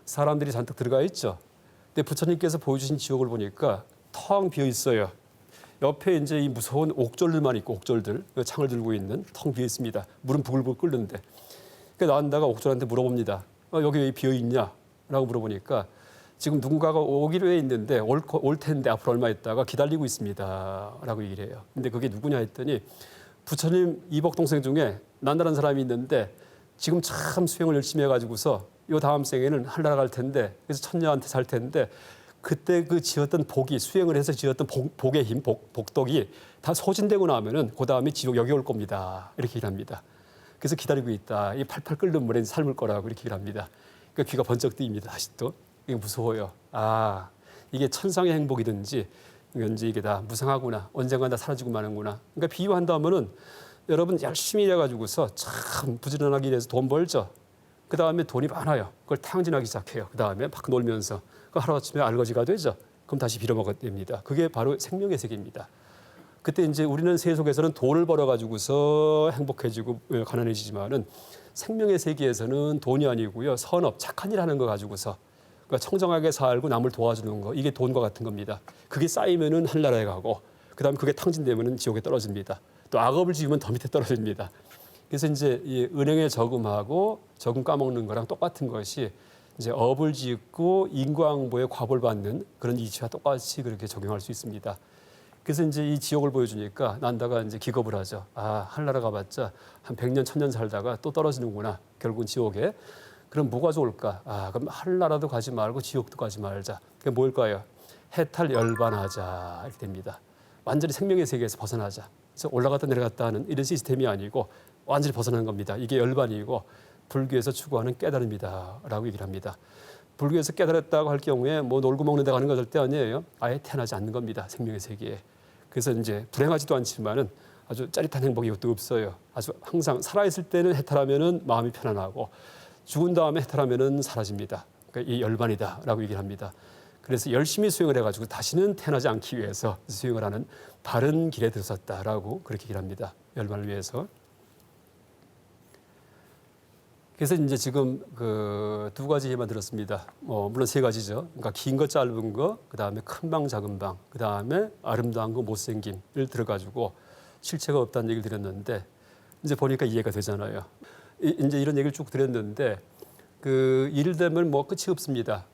사람들이 잔뜩 들어가 있죠. 근데 부처님께서 보여주신 지옥을 보니까 텅 비어 있어요. 옆에 이제 이 무서운 옥졸들만 있고 옥졸들 창을 들고 있는 텅 비어 있습니다. 물은 부글부글 끓는데. 그러니까 나온다가 옥졸한테 물어봅니다. 여기 왜 비어 있냐라고 물어보니까 지금 누군가가 오기로 해 있는데 올 텐데 앞으로 얼마 있다가 기다리고 있습니다라고 얘기를 해요. 근데 그게 누구냐 했더니 부처님 이복 동생 중에 난다라는 사람이 있는데 지금 참 수행을 열심히 해가지고서 요 다음 생에는 한나라 갈 텐데 그래서 천녀한테 살 텐데 그때 그 지었던 복이 수행을 해서 지었던 복의 힘, 복덕이 다 소진되고 나면은 그 다음에 지옥 여기 올 겁니다. 이렇게 얘기를 합니다. 그래서 기다리고 있다. 이 팔팔 끓는 물에 삶을 거라고 이렇게 얘기를 합니다. 그러니까 귀가 번쩍 뜨입니다. 다시 또. 이게 무서워요. 아, 이게 천상의 행복이든지 이게 다 무상하구나. 언젠가 다 사라지고 마는구나. 그러니까 비유한다면은 여러분 열심히 일해가지고서 참 부지런하게 일해서 돈 벌죠. 그 다음에 돈이 많아요. 그걸 탕진하기 시작해요. 그 다음에 막 놀면서 하루아침에 알거지가 되죠. 그럼 다시 빌어먹어야 됩니다. 그게 바로 생명의 세계입니다. 그때 이제 우리는 세계 속에서는 돈을 벌어가지고서 행복해지고 가난해지지만은 생명의 세계에서는 돈이 아니고요. 선업, 착한 일 하는 거 가지고서 그러니까 청정하게 살고 남을 도와주는 거 이게 돈과 같은 겁니다. 그게 쌓이면은 하늘나라에 가고 그다음 그게 탕진되면은 지옥에 떨어집니다. 또 악업을 지으면 더 밑에 떨어집니다. 그래서 이제 이 은행에 저금하고 저금 까먹는 거랑 똑같은 것이 이제 업을 짓고 인과응보에 과보를 받는 그런 이치와 똑같이 그렇게 적용할 수 있습니다. 그래서 이제 이 지옥을 보여주니까 난다가 이제 기겁을 하죠. 아, 하늘나라 가봤자 한 100년, 1000년 살다가 또 떨어지는구나. 결국은 지옥에. 그럼 뭐가 좋을까? 아, 그럼 하늘나라도 가지 말고 지옥도 가지 말자. 그게 뭘까요? 해탈 열반하자 이렇게 됩니다. 완전히 생명의 세계에서 벗어나자. 그래서 올라갔다 내려갔다 하는 이런 시스템이 아니고 완전히 벗어나는 겁니다. 이게 열반이고 불교에서 추구하는 깨달음이다라고 얘기를 합니다. 불교에서 깨달았다고 할 경우에 뭐 놀고 먹는 데 가는 거 절대 아니에요. 아예 태어나지 않는 겁니다. 생명의 세계에. 그래서 이제 불행하지도 않지만은 아주 짜릿한 행복이 이것도 없어요. 아주 항상 살아있을 때는 해탈하면은 마음이 편안하고 죽은 다음에 해탈하면은 사라집니다. 그러니까 이 열반이다라고 얘기를 합니다. 그래서 열심히 수행을 해가지고 다시는 태어나지 않기 위해서 수행을 하는 바른 길에 들었다라고 그렇게 얘기를 합니다. 열반을 위해서. 그래서 이제 지금 그 두 가지 예만 들었습니다. 물론 세 가지죠. 그러니까 긴 거, 짧은 거, 그 다음에 큰 방, 작은 방, 그 다음에 아름다운 거, 못생김을 들어가지고 실체가 없다는 얘기를 드렸는데 이제 보니까 이해가 되잖아요. 이제 이런 얘기를 쭉 드렸는데 그 이를 되면 뭐 끝이 없습니다.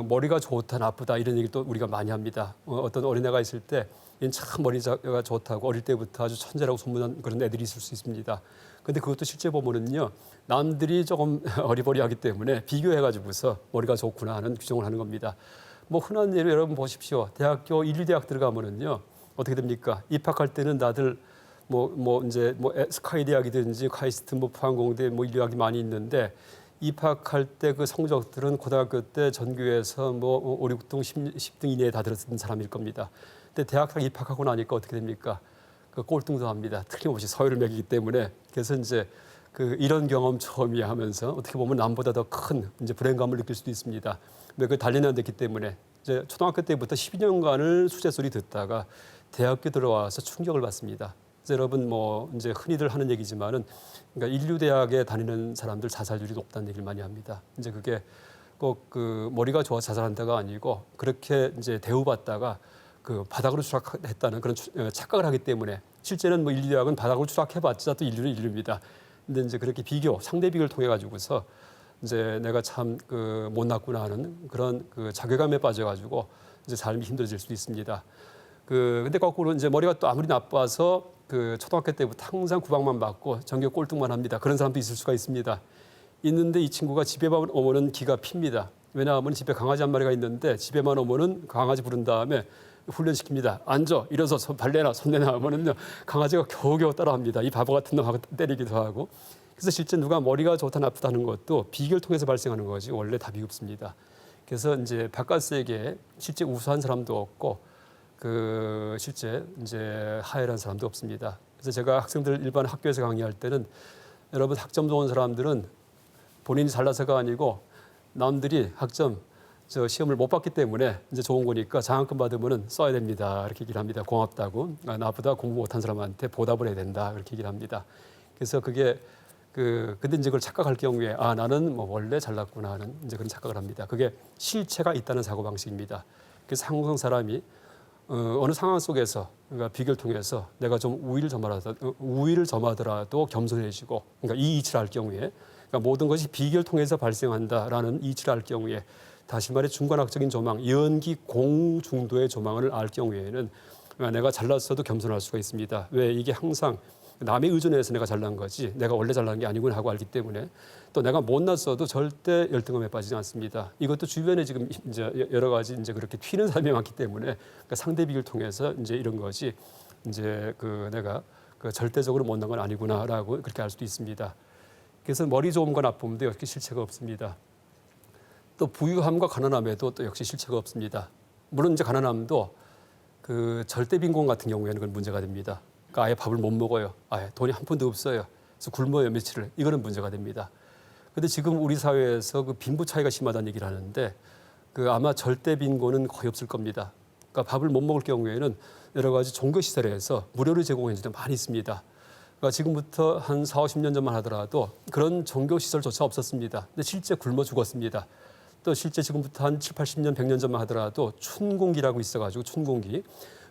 머리가 좋다, 나쁘다 이런 얘기를 또 우리가 많이 합니다. 어떤 어린애가 있을 때 참 머리가 좋다고 어릴 때부터 아주 천재라고 소문난 그런 애들이 있을 수 있습니다. 근데 그것도 실제 보면은요, 남들이 조금 어리버리하기 때문에 비교해가지고서 머리가 좋구나 하는 규정을 하는 겁니다. 뭐 흔한 예로 여러분 보십시오. 대학교 인류대학 들어가면은요, 어떻게 됩니까? 입학할 때는 다들 이제 스카이 대학이든지 카이스트 포항공대 인류학이 많이 있는데 입학할 때 그 성적들은 고등학교 때 전교에서 5, 6등, 10등 이내에 다 들었던 사람일 겁니다. 근데 대학 입학하고 나니까 어떻게 됩니까? 그 꼴등도 합니다. 틀림없이 서열을 매기기 때문에. 그래서 이제 그 이런 경험 처음이야 하면서 어떻게 보면 남보다 더 큰 이제 불행감을 느낄 수도 있습니다. 왜 그 단련이 안 됐기 때문에 이제 초등학교 때부터 12년간을 수제 소리 듣다가 대학교 들어와서 충격을 받습니다. 그래서 여러분 이제 흔히들 하는 얘기지만은 그러니까 인류 대학에 다니는 사람들 자살률이 높다는 얘기를 많이 합니다. 이제 그게 꼭 그 머리가 좋아서 자살한다가 아니고 그렇게 이제 대우받다가 그 바닥으로 추락했다는 그런 착각을 하기 때문에 실제는 인류 대학은 바닥으로 추락해봤자 또 인류는 인류입니다. 근데 이제 그렇게 상대 비교를 통해 가지고서 이제 내가 참 그 못났구나 하는 그런 그 자괴감에 빠져가지고 이제 삶이 힘들어질 수도 있습니다. 근데 거꾸로 이제 머리가 또 아무리 나빠서 그 초등학교 때부터 항상 구박만 받고 전교 꼴등만 합니다. 그런 사람도 있을 수가 있습니다. 있는데 이 친구가 집에 오면은 기가 핍니다. 왜냐하면 집에 강아지 한 마리가 있는데 집에만 오면은 강아지 부른 다음에 훈련시킵니다. 앉아, 일어서 발내놔, 손내놔 하면은요 강아지가 겨우겨우 따라합니다. 이 바보 같은 놈 하고 때리기도 하고. 그래서 실제 누가 머리가 좋다 나쁘다는 것도 비교를 통해서 발생하는 거지 원래 답이 없습니다. 그래서 이제 바깥 세계에 실제 우수한 사람도 없고 그 실제 이제 하열한 사람도 없습니다. 그래서 제가 학생들 일반 학교에서 강의할 때는 여러분 학점 좋은 사람들은 본인이 잘나서가 아니고 남들이 학점 시험을 못 봤기 때문에 이제 좋은 거니까 장학금 받으면은 써야 됩니다. 이렇게 얘기를 합니다. 고맙다고. 나보다 공부 못한 사람한테 보답을 해야 된다. 그렇게 얘기를 합니다. 그래서 그게 근데 이제 그걸 착각할 경우에 나는 뭐 원래 잘났구나 하는 이제 그런 착각을 합니다. 그게 실체가 있다는 사고 방식입니다. 그래서 항상 사람이 어느 상황 속에서 그러니까 비교를 통해서 내가 좀 우위를 점하더라도 겸손해지고 그러니까 이 이치를 알 경우에 그러니까 모든 것이 비교를 통해서 발생한다라는 이치를 알 경우에 다시 말해 중간학적인 조망, 연기 공중도의 조망을 알 경우에는 내가 잘났어도 겸손할 수가 있습니다. 왜 이게 항상 남에 의존해서 내가 잘난 거지 내가 원래 잘난 게 아니구나 하고 알기 때문에 또 내가 못났어도 절대 열등감에 빠지지 않습니다. 이것도 주변에 지금 이제 여러 가지 이제 그렇게 튀는 사람이 많기 때문에 그러니까 상대 비교를 통해서 이제 이런 것이 이제 내가 절대적으로 못난 건 아니구나라고 그렇게 알 수도 있습니다. 그래서 머리 좋음과 나쁨도 역시 실체가 없습니다. 또 부유함과 가난함에도 또 역시 실체가 없습니다. 물론 이제 가난함도 절대 빈곤 같은 경우에는 그건 문제가 됩니다. 그러니까 아예 밥을 못 먹어요. 아예 돈이 한 푼도 없어요. 그래서 굶어요 며칠을. 이거는 문제가 됩니다. 그런데 지금 우리 사회에서 빈부 차이가 심하다는 얘기를 하는데 아마 절대 빈곤은 거의 없을 겁니다. 그러니까 밥을 못 먹을 경우에는 여러 가지 종교 시설에서 무료로 제공해 주는 데 많이 있습니다. 그러니까 지금부터 한 4, 50년 전만 하더라도 그런 종교 시설조차 없었습니다. 근데 실제 굶어 죽었습니다. 또 실제 지금부터 한 7, 80년, 100년 전만 하더라도 춘공기라고 있어가지고 춘공기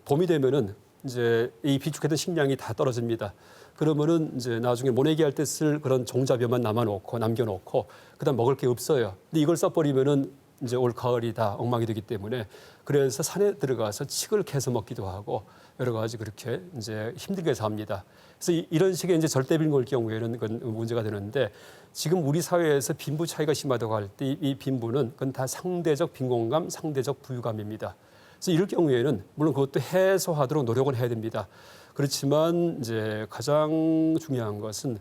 봄이 되면은 이제 이 비축했던 식량이 다 떨어집니다. 그러면은 이제 나중에 모내기 할 때 쓸 그런 종자벼만 남겨놓고 그다음 먹을 게 없어요. 근데 이걸 써버리면은 이제 올 가을이 다 엉망이 되기 때문에 그래서 산에 들어가서 칡을 캐서 먹기도 하고 여러 가지 그렇게 이제 힘들게 삽니다. 그래서 이런 식의 이제 절대 빈곤일 경우에는 그건 문제가 되는데 지금 우리 사회에서 빈부 차이가 심하다고 할 때 이 빈부는 그건 다 상대적 빈곤감, 상대적 부유감입니다. 그래서 이럴 경우에는 물론 그것도 해소하도록 노력을 해야 됩니다. 그렇지만 이제 가장 중요한 것은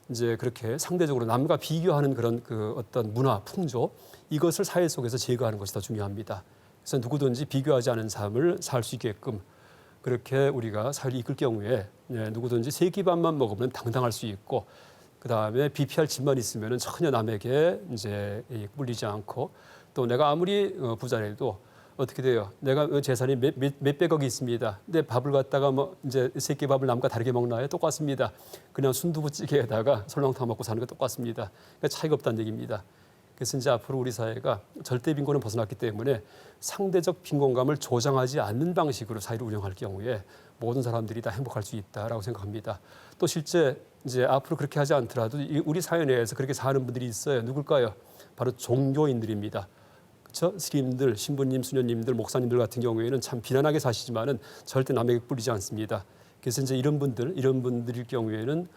이제 그렇게 상대적으로 남과 비교하는 그런 어떤 문화, 풍조 이것을 사회 속에서 제거하는 것이 더 중요합니다. 그래서 누구든지 비교하지 않은 삶을 살 수 있게끔 그렇게 우리가 사회를 이끌 경우에 누구든지 세 끼 밥만 먹으면 당당할 수 있고 그 다음에 비피할 집만 있으면 전혀 남에게 이제 꿀리지 않고 또 내가 아무리 부자라도 어떻게 돼요? 내가 재산이 몇백억이 있습니다. 근데 밥을 갖다가 이제 세 끼 밥을 남과 다르게 먹나요? 똑같습니다. 그냥 순두부찌개에다가 설렁탕 먹고 사는 거 똑같습니다. 그러니까 차이가 없다는 얘기입니다. 그래서 이제 앞으로 우리 사회가 절대 빈곤을 벗어났기 때문에 상대적 빈곤감을 조장하지 않는 방식으로 사회를 운영할 경우에 모든 사람들이 다 행복할 수 있다라고 생각합니다. 또 실제 이제 앞으로 그렇게 하지 않더라도 우리 사회 내에서 그렇게 사는 분들이 있어요. 누굴까요? 바로 종교인들입니다. 그렇죠? 스님들, 신부님, 수녀님들, 목사님들 같은 경우에는 참 비난하게 사시지만은 절대 남에게 뿌리지 않습니다. 그래서 이제 이런 분들일 경우에는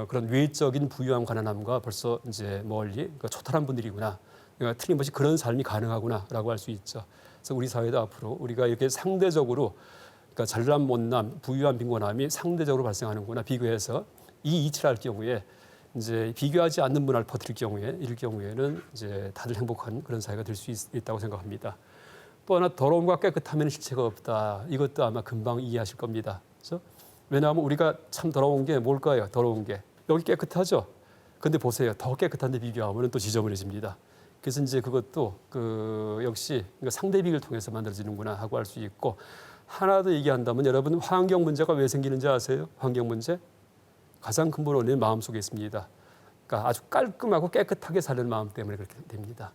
그런 외적인 부유함, 가난함과 벌써 이제 멀리 그러니까 초탈한 분들이구나. 그러니까 틀림없이 그런 삶이 가능하구나라고 할 수 있죠. 그래서 우리 사회도 앞으로 우리가 이렇게 상대적으로 그러니까 잘남, 못남, 부유함, 빈곤함이 상대적으로 발생하는구나 비교해서 이 이치를 할 경우에 이제 비교하지 않는 문화를 퍼뜨릴 경우에 이럴 경우에는 이제 다들 행복한 그런 사회가 될 수 있다고 생각합니다. 또 하나 더러움과 깨끗함에는 실체가 없다. 이것도 아마 금방 이해하실 겁니다. 그렇죠? 왜냐하면 우리가 참 더러운 게 뭘까요? 더러운 게 여기 깨끗하죠. 근데 보세요, 더 깨끗한데 비교하면 또 지저분해집니다. 그래서 이제 그것도 역시 상대 비교를 통해서 만들어지는구나 하고 할 수 있고 하나 더 얘기한다면 여러분 환경 문제가 왜 생기는지 아세요? 환경 문제? 가장 근본 원인은 마음속에 있습니다. 그러니까 아주 깔끔하고 깨끗하게 사는 마음 때문에 그렇게 됩니다.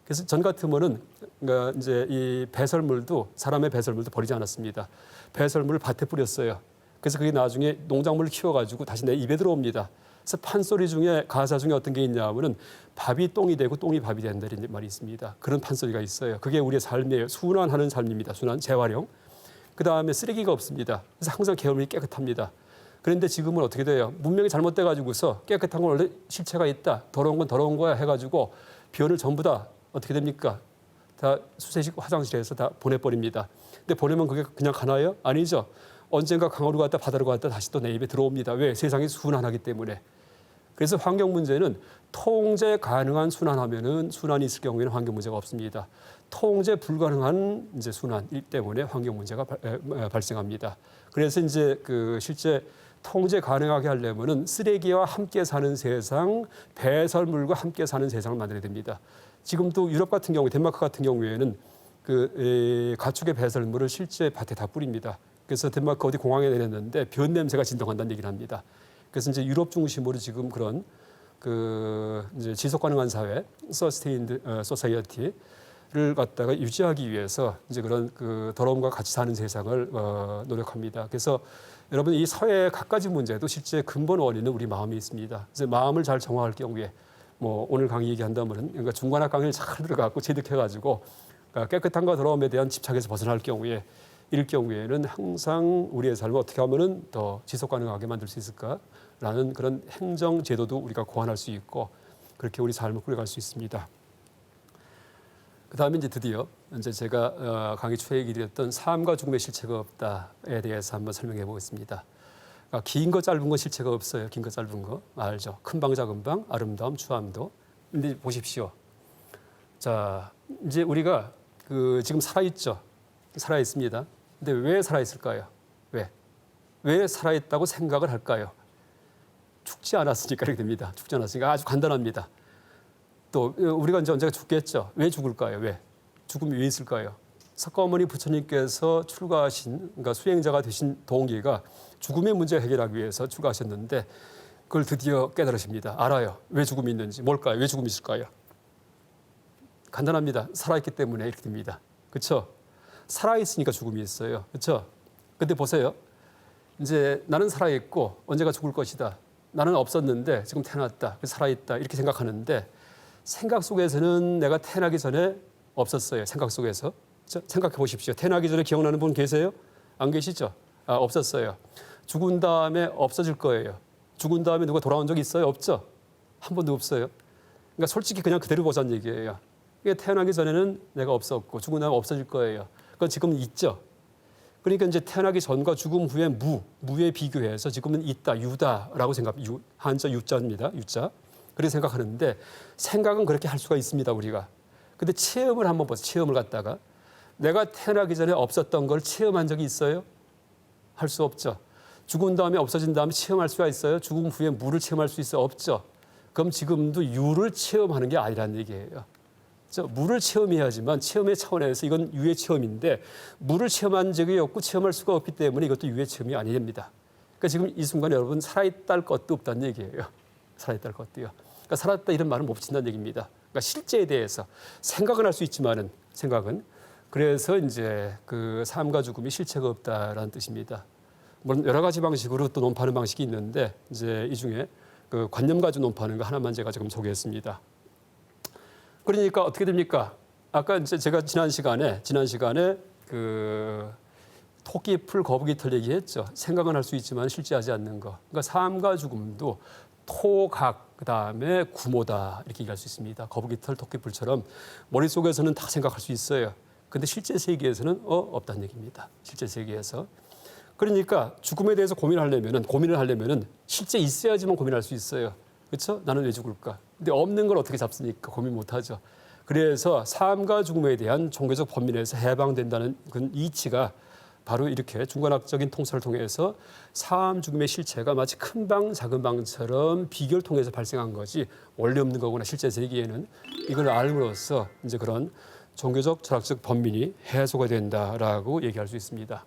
그래서 전 같으면은 그러니까 이제 이 배설물도 사람의 배설물도 버리지 않았습니다. 배설물을 밭에 뿌렸어요. 그래서 그게 나중에 농작물을 키워가지고 다시 내 입에 들어옵니다. 그래서 판소리 중에 가사 중에 어떤 게 있냐면은 밥이 똥이 되고 똥이 밥이 된다 이런 말이 있습니다. 그런 판소리가 있어요. 그게 우리의 삶의 순환하는 삶입니다. 순환, 재활용. 그 다음에 쓰레기가 없습니다. 그래서 항상 계엄이 깨끗합니다. 그런데 지금은 어떻게 돼요? 문명이 잘못돼가지고서 깨끗한 건 원래 실체가 있다. 더러운 건 더러운 거야 해가지고 변을 전부 다 어떻게 됩니까? 다 수세식 화장실에서 다 보내버립니다. 근데 보내면 그게 그냥 가나요? 아니죠. 언젠가 강으로 갔다 바다로 갔다 다시 또 내 입에 들어옵니다. 왜? 세상이 순환하기 때문에. 그래서 환경 문제는 통제 가능한 순환하면은 순환이 있을 경우에는 환경 문제가 없습니다. 통제 불가능한 이제 순환일 때문에 환경 문제가 발생합니다. 그래서 이제 그 실제 통제 가능하게 하려면은 쓰레기와 함께 사는 세상, 배설물과 함께 사는 세상을 만들어야 됩니다. 지금도 유럽 같은 경우, 덴마크 같은 경우에는 그 가축의 배설물을 실제 밭에 다 뿌립니다. 그래서 덴마크 어디 공항에 내렸는데 변 냄새가 진동한다는 얘기를 합니다. 그래서 이제 유럽 중심으로 지금 그런 그 이제 지속 가능한 사회, 서스테인드 소사이어티를 갖다가 유지하기 위해서 이제 그런 그 더러움과 같이 사는 세상을 노력합니다. 그래서 여러분 이 사회의 갖가지 문제도 실제 근본 원인은 우리 마음에 있습니다. 그래서 마음을 잘 정화할 경우에 뭐 오늘 강의 얘기한다면은 그러니까 중관학 강의를 잘 들어가고 체득해가지고 깨끗함과 더러움에 대한 집착에서 벗어날 경우에 이럴 경우에는 항상 우리의 삶을 어떻게 하면은 더 지속 가능하게 만들 수 있을까라는 그런 행정 제도도 우리가 고안할 수 있고 그렇게 우리 삶을 꾸려갈 수 있습니다. 그다음에 이제 드디어 이제 제가 강의 초에 얘기했던 삶과 죽음의 실체가 없다에 대해서 한번 설명해 보겠습니다. 그러니까 긴 거 짧은 거 실체가 없어요. 긴 거 짧은 거 알죠? 큰 방 작은 방 아름다움 추함도. 근데 보십시오. 자 이제 우리가 그 지금 살아 있죠. 살아 있습니다. 근데 왜 살아 있을까요? 왜 살아 있다고 생각을 할까요? 죽지 않았으니까 이렇게 됩니다. 죽지 않았으니까 아주 간단합니다. 또 우리가 이제 언젠가 죽겠죠. 왜 죽을까요? 왜? 죽음이 왜 있을까요? 석가모니 부처님께서 출가하신 그러니까 수행자가 되신 동기가 죽음의 문제 해결하기 위해서 출가하셨는데 그걸 드디어 깨달으십니다. 알아요. 왜 죽음이 있는지. 뭘까요? 왜 죽음이 있을까요? 간단합니다. 살아있기 때문에 이렇게 됩니다. 그렇죠? 살아있으니까 죽음이 있어요. 그렇죠? 근데 보세요. 이제 나는 살아있고 언제가 죽을 것이다. 나는 없었는데 지금 태어났다. 살아있다. 이렇게 생각하는데 생각 속에서는 내가 태어나기 전에 없었어요. 생각 속에서. 생각해 보십시오. 태어나기 전에 기억나는 분 계세요? 안 계시죠? 없었어요. 죽은 다음에 없어질 거예요. 죽은 다음에 누가 돌아온 적 있어요? 없죠? 한 번도 없어요. 그러니까 솔직히 그냥 그대로 보자는 얘기예요. 태어나기 전에는 내가 없었고 죽은 다음에 없어질 거예요. 그건 지금 있죠. 그러니까 이제 태어나기 전과 죽음 후에 무에 비교해서 지금은 있다, 유다라고 한자 유자입니다. 유자. 그렇게 생각하는데 생각은 그렇게 할 수가 있습니다, 우리가. 근데 체험을 한번 보세요. 체험을 갖다가 내가 태어나기 전에 없었던 걸 체험한 적이 있어요? 할 수 없죠. 죽은 다음에 없어진 다음에 체험할 수가 있어요? 죽음 후에 무를 체험할 수 있어요? 없죠. 그럼 지금도 유를 체험하는 게 아니라는 얘기예요. 물을 체험해야지만 체험의 차원에서 이건 유의 체험인데 물을 체험한 적이 없고 체험할 수가 없기 때문에 이것도 유의 체험이 아닙니다. 그러니까 지금 이 순간에 여러분 살아있다 것도 없다는 얘기예요. 살아있다 것도요. 그러니까 살았다 이런 말은 못 붙인다는 얘기입니다. 그러니까 실제에 대해서 생각은 할 수 있지만은 생각은 그래서 이제 그 삶과 죽음이 실체가 없다라는 뜻입니다. 물론 여러 가지 방식으로 또 논파하는 방식이 있는데 이제 이 중에 그 관념 가지고 논파하는 거 하나만 제가 지금 소개했습니다. 그러니까 어떻게 됩니까? 아까 이제 제가 지난 시간에 그 토끼풀 거북이털 얘기했죠. 생각은 할 수 있지만 실제하지 않는 거. 그러니까 삶과 죽음도 토각 그다음에 구모다 이렇게 얘기할 수 있습니다. 거북이털 토끼풀처럼 머릿속에서는 다 생각할 수 있어요. 근데 실제 세계에서는 없다는 얘기입니다. 실제 세계에서. 그러니까 죽음에 대해서 고민을 하려면은 실제 있어야지만 고민할 수 있어요. 그렇죠? 나는 왜 죽을까? 근데 없는 걸 어떻게 잡습니까? 고민 못하죠. 그래서 삶과 죽음에 대한 종교적 범민에서 해방된다는 그 이치가 바로 이렇게 중간학적인 통찰을 통해서 삶, 죽음의 실체가 마치 큰 방, 작은 방처럼 비교를 통해서 발생한 거지 원래 없는 거구나. 실제 세계에는 이걸 알므로써 이제 그런 종교적, 철학적 범민이 해소가 된다라고 얘기할 수 있습니다.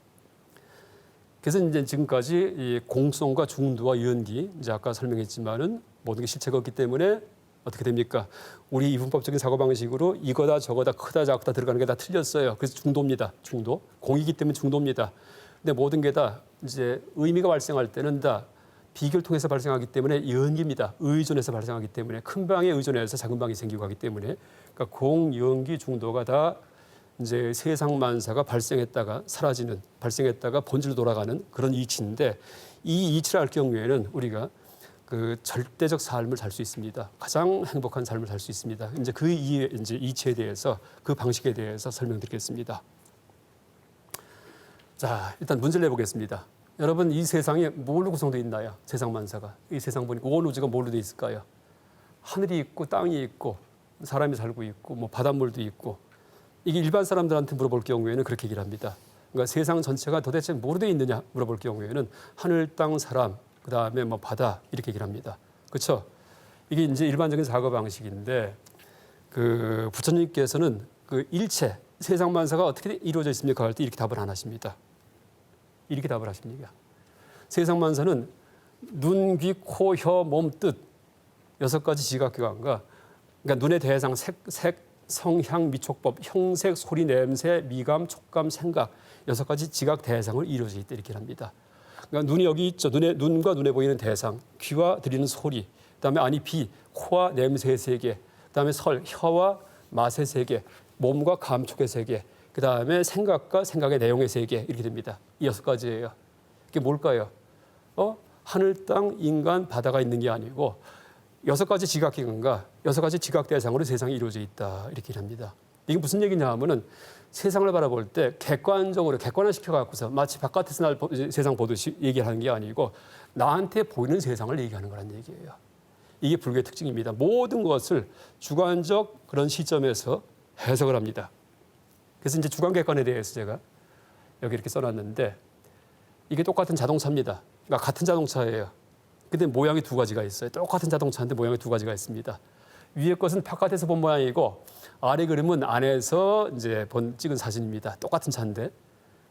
그래서 이제 지금까지 이 공성과 중도와 연기, 이제 아까 설명했지만은 모든 게 실체가 없기 때문에 어떻게 됩니까? 우리 이분법적인 사고방식으로 이거다 저거다 크다 작다 들어가는 게 다 틀렸어요. 그래서 중도입니다. 중도. 공이기 때문에 중도입니다. 근데 모든 게 다 이제 의미가 발생할 때는 다 비교를 통해서 발생하기 때문에 연기입니다. 의존해서 발생하기 때문에 큰 방에 의존해서 작은 방이 생기고 하기 때문에 그러니까 공, 연기, 중도가 다 이제 세상 만사가 발생했다가 사라지는, 발생했다가 본질로 돌아가는 그런 이치인데 이 이치를 알 경우에는 우리가 그 절대적 삶을 살 수 있습니다. 가장 행복한 삶을 살 수 있습니다. 이제 그 이치에 대해서 그 방식에 대해서 설명드리겠습니다. 자, 일단 문제를 내보겠습니다. 여러분, 이 세상에 뭘로 구성되어 있나요? 세상 만사가. 이 세상 보니까 온 우주가 뭘로 되어 있을까요? 하늘이 있고 땅이 있고 사람이 살고 있고 뭐 바닷물도 있고. 이게 일반 사람들한테 물어볼 경우에는 그렇게 얘기를 합니다. 그러니까 세상 전체가 도대체 뭐로 되어 있느냐 물어볼 경우에는 하늘, 땅, 사람, 그다음에 뭐 바다 이렇게 얘기를 합니다. 그렇죠? 이게 이제 일반적인 사고 방식인데 그 부처님께서는 그 일체 세상 만사가 어떻게 이루어져 있습니까? 할 때 이렇게 답을 안 하십니다. 이렇게 답을 하십니다. 세상 만사는 눈, 귀, 코, 혀, 몸, 뜻 6가지 지각기관과 그러니까 눈의 대상, 색, 성향, 미촉법, 형색, 소리, 냄새, 미감, 촉감, 생각 6가지 지각 대상을 이루어져 있다 이렇게 합니다. 그러니까 눈이 여기 있죠. 눈과 눈에 보이는 대상, 귀와 들리는 소리, 그다음에 안이 비, 코와 냄새의 세계, 그다음에 혀와 맛의 세계, 몸과 감촉의 세계, 그다음에 생각과 생각의 내용의 세계 이렇게 됩니다. 이 6가지예요. 이게 뭘까요? 하늘, 땅, 인간, 바다가 있는 게 아니고 6가지 지각기관과 6가지 지각 대상으로 세상이 이루어져 있다 이렇게 합니다. 이게 무슨 얘기냐 하면은 세상을 바라볼 때 객관적으로 객관화시켜 갖고서 마치 바깥에서 세상 보듯이 얘기하는 게 아니고 나한테 보이는 세상을 얘기하는 거란 얘기예요. 이게 불교의 특징입니다. 모든 것을 주관적 그런 시점에서 해석을 합니다. 그래서 이제 주관객관에 대해서 제가 여기 이렇게 써놨는데 이게 똑같은 자동차입니다. 그러니까 같은 자동차예요. 근데 모양이 2가지가 있어요. 똑같은 자동차인데 모양이 2가지가 있습니다. 위에 것은 바깥에서 본 모양이고 아래 그림은 안에서 이제 찍은 사진입니다. 똑같은 차인데.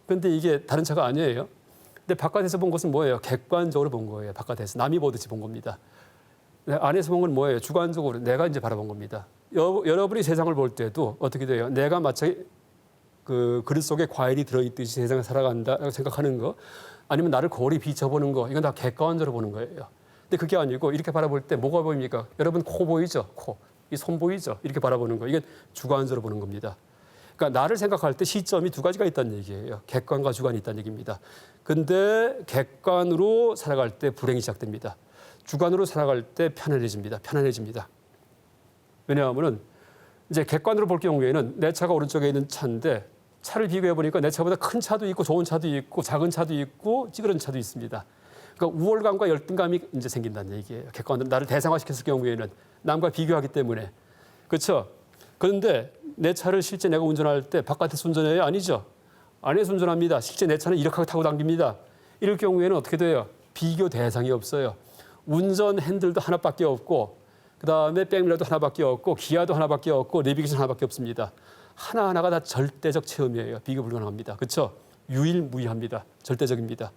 근데 이게 다른 차가 아니에요. 근데 바깥에서 본 것은 뭐예요? 객관적으로 본 거예요. 바깥에서 남이 보듯이 본 겁니다. 안에서 본 건 뭐예요? 주관적으로 내가 이제 바라본 겁니다. 여러분이 세상을 볼 때도 어떻게 돼요? 내가 마치 그 그릇 속에 과일이 들어있듯이 세상을 살아간다고 생각하는 거, 아니면 나를 거울에 비춰보는 거, 이건 다 객관적으로 보는 거예요. 근데 그게 아니고 이렇게 바라볼 때 뭐가 보입니까? 여러분 코 보이죠? 코. 이 손 보이죠? 이렇게 바라보는 거. 이게 주관적으로 보는 겁니다. 그러니까 나를 생각할 때 시점이 2가지가 있다는 얘기예요. 객관과 주관이 있다는 얘기입니다. 근데 객관으로 살아갈 때 불행이 시작됩니다. 주관으로 살아갈 때 편안해집니다. 왜냐하면은 이제 객관으로 볼 경우에는 내 차가 오른쪽에 있는 차인데 차를 비교해 보니까 내 차보다 큰 차도 있고 좋은 차도 있고 작은 차도 있고 찌그러진 차도 있습니다. 그러니까 우월감과 열등감이 이제 생긴다는 얘기예요. 객관으로 나를 대상화시켰을 경우에는 남과 비교하기 때문에. 그렇죠? 그런데 내 차를 실제 내가 운전할 때 바깥에서 운전해요? 아니죠. 안에서 운전합니다. 실제 내 차는 이렇게 타고 당깁니다. 이럴 경우에는 어떻게 돼요? 비교 대상이 없어요. 운전 핸들도 하나밖에 없고 그다음에 백밀러도 하나밖에 없고 기아도 하나밖에 없고 내비게이션 하나밖에 없습니다. 하나하나가 다 절대적 체험이에요. 비교 불가능합니다. 그렇죠? 유일무이합니다. 절대적입니다.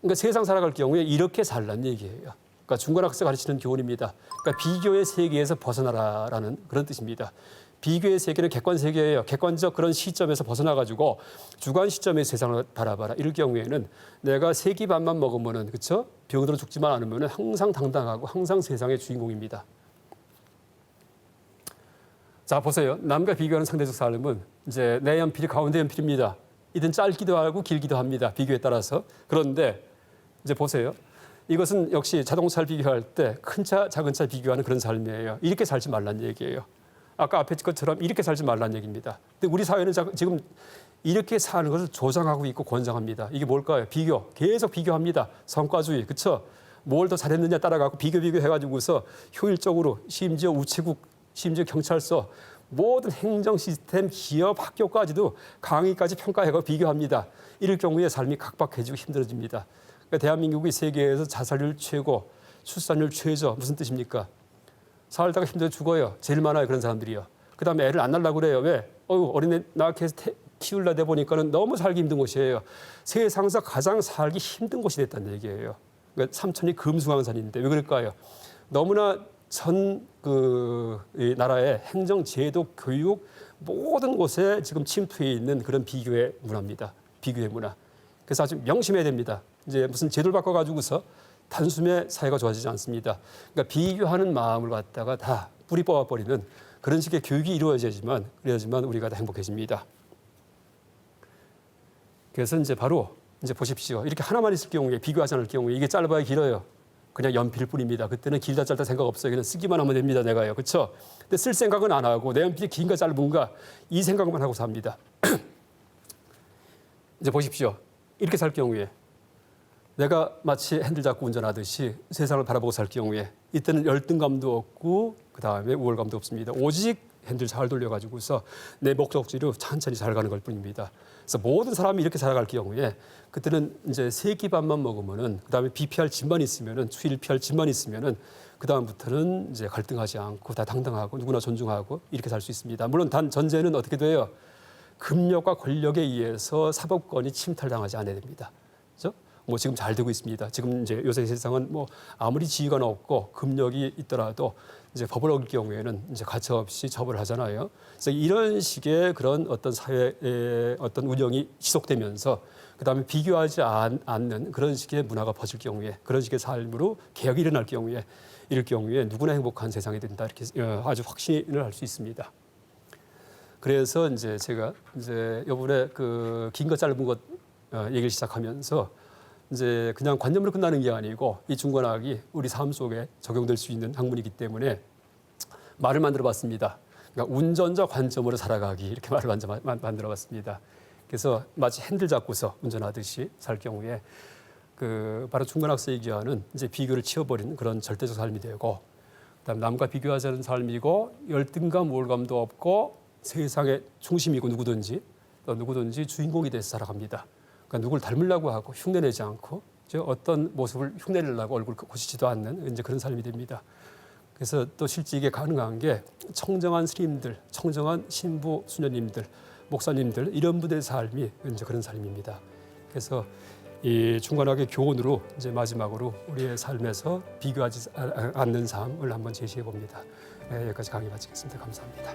그러니까 세상 살아갈 경우에 이렇게 살란 얘기예요. 그러니까 중간학생 가르치는 교훈입니다. 그러니까 비교의 세계에서 벗어나라라는 그런 뜻입니다. 비교의 세계는 객관 세계예요. 객관적 그런 시점에서 벗어나가지고 주관 시점의 세상을 바라봐라. 이럴 경우에는 내가 3끼 밥만 먹으면은 그렇죠? 병으로 죽지만 않으면은 항상 당당하고 항상 세상의 주인공입니다. 자 보세요. 남과 비교하는 상대적 삶은 이제 내 연필이 가운데 연필입니다. 이든 짧기도 하고 길기도 합니다. 비교에 따라서. 그런데 이제 보세요. 이것은 역시 자동차를 비교할 때 큰 차, 작은 차 비교하는 그런 삶이에요. 이렇게 살지 말란 얘기예요. 아까 앞에 것처럼 이렇게 살지 말란 얘기입니다. 근데 우리 사회는 지금 이렇게 사는 것을 조장하고 있고 권장합니다. 이게 뭘까요? 비교. 계속 비교합니다. 성과주의. 그렇죠? 뭘 더 잘했느냐 따라가고 비교해가지고서 효율적으로 심지어 우체국, 심지어 경찰서 모든 행정 시스템, 기업, 학교까지도 강의까지 평가해가 비교합니다. 이럴 경우에 삶이 각박해지고 힘들어집니다. 그러니까 대한민국이 세계에서 자살률 최고, 출산율 최저. 무슨 뜻입니까? 살다가 힘들어 죽어요. 제일 많아요. 그런 사람들이요. 그다음에 애를 안 낳으려고 그래요. 왜? 어린애 낳게 해서 키우려다 보니까는 너무 살기 힘든 곳이에요. 세상에서 가장 살기 힘든 곳이 됐다는 얘기예요. 그러니까 삼천이 금수강산인데 왜 그럴까요? 너무나 전 나라의 행정, 제도, 교육 모든 곳에 지금 침투해 있는 그런 비교의 문화입니다. 비교의 문화. 그래서 아주 명심해야 됩니다. 이제 무슨 제도를 바꿔가지고서 단숨에 사회가 좋아지지 않습니다. 그러니까 비교하는 마음을 갖다가 다 뿌리 뽑아버리는 그런 식의 교육이 이루어져야지만 우리가 다 행복해집니다. 그래서 이제 바로 이제 보십시오. 이렇게 하나만 있을 경우에 비교하지 않을 경우에 이게 짧아야 길어요. 그냥 연필일 뿐입니다. 그때는 길다 짧다 생각 없어요. 그냥 쓰기만 하면 됩니다. 내가요. 그렇죠? 근데 쓸 생각은 안 하고 내 연필이 긴가 짧은가 이 생각만 하고 삽니다. 이제 보십시오. 이렇게 살 경우에 내가 마치 핸들 잡고 운전하듯이 세상을 바라보고 살 경우에 이때는 열등감도 없고 그다음에 우월감도 없습니다. 오직 핸들 잘 돌려가지고서 내 목적지로 천천히 잘 가는 걸 뿐입니다. 그래서 모든 사람이 이렇게 살아갈 경우에 그때는 이제 세 끼 밥만 먹으면은 그다음에 비 피할 짐만 있으면은 추위를 피할 짐만 있으면은 그다음부터는 이제 갈등하지 않고 다 당당하고 누구나 존중하고 이렇게 살 수 있습니다. 물론 단 전제는 어떻게 돼요? 금력과 권력에 의해서 사법권이 침탈당하지 않아야 됩니다. 그렇죠? 뭐 지금 잘 되고 있습니다. 지금 이제 요새 세상은 뭐 아무리 지위가 높고 금력이 있더라도 이제 법을 어길 경우에는 이제 가차없이 처벌을 하잖아요. 그래서 이런 식의 그런 어떤 사회의 어떤 운영이 지속되면서 그다음에 비교하지 않는 그런 식의 문화가 퍼질 경우에 그런 식의 삶으로 개혁이 일어날 경우에 이럴 경우에 누구나 행복한 세상이 된다 이렇게 아주 확신을 할 수 있습니다. 그래서 이제 제가 이제 이번에 그 긴 것 짧은 것 얘기를 시작하면서 이제 그냥 관념으로 끝나는 게 아니고 이 중관학이 우리 삶 속에 적용될 수 있는 학문이기 때문에 말을 만들어봤습니다. 그러니까 운전자 관점으로 살아가기 이렇게 말을 만들어봤습니다. 그래서 마치 핸들 잡고서 운전하듯이 살 경우에 그 바로 중관학에서 얘기하는 이제 비교를 치워버리는 그런 절대적 삶이 되고, 그다음 남과 비교하지 않은 삶이고 열등감, 우월감도 없고 세상의 중심이고 누구든지 주인공이 돼서 살아갑니다. 그러니까 누굴 닮으려고 하고 흉내내지 않고 어떤 모습을 흉내내려고 얼굴 고치지도 않는 이제 그런 삶이 됩니다. 그래서 또 실제 이게 가능한 게 청정한 스님들, 청정한 신부 수녀님들, 목사님들 이런 분들의 삶이 이제 그런 삶입니다. 그래서 이 중관학의 교훈으로 이제 마지막으로 우리의 삶에서 비교하지 않는 삶을 한번 제시해 봅니다. 여기까지 강의 마치겠습니다. 감사합니다.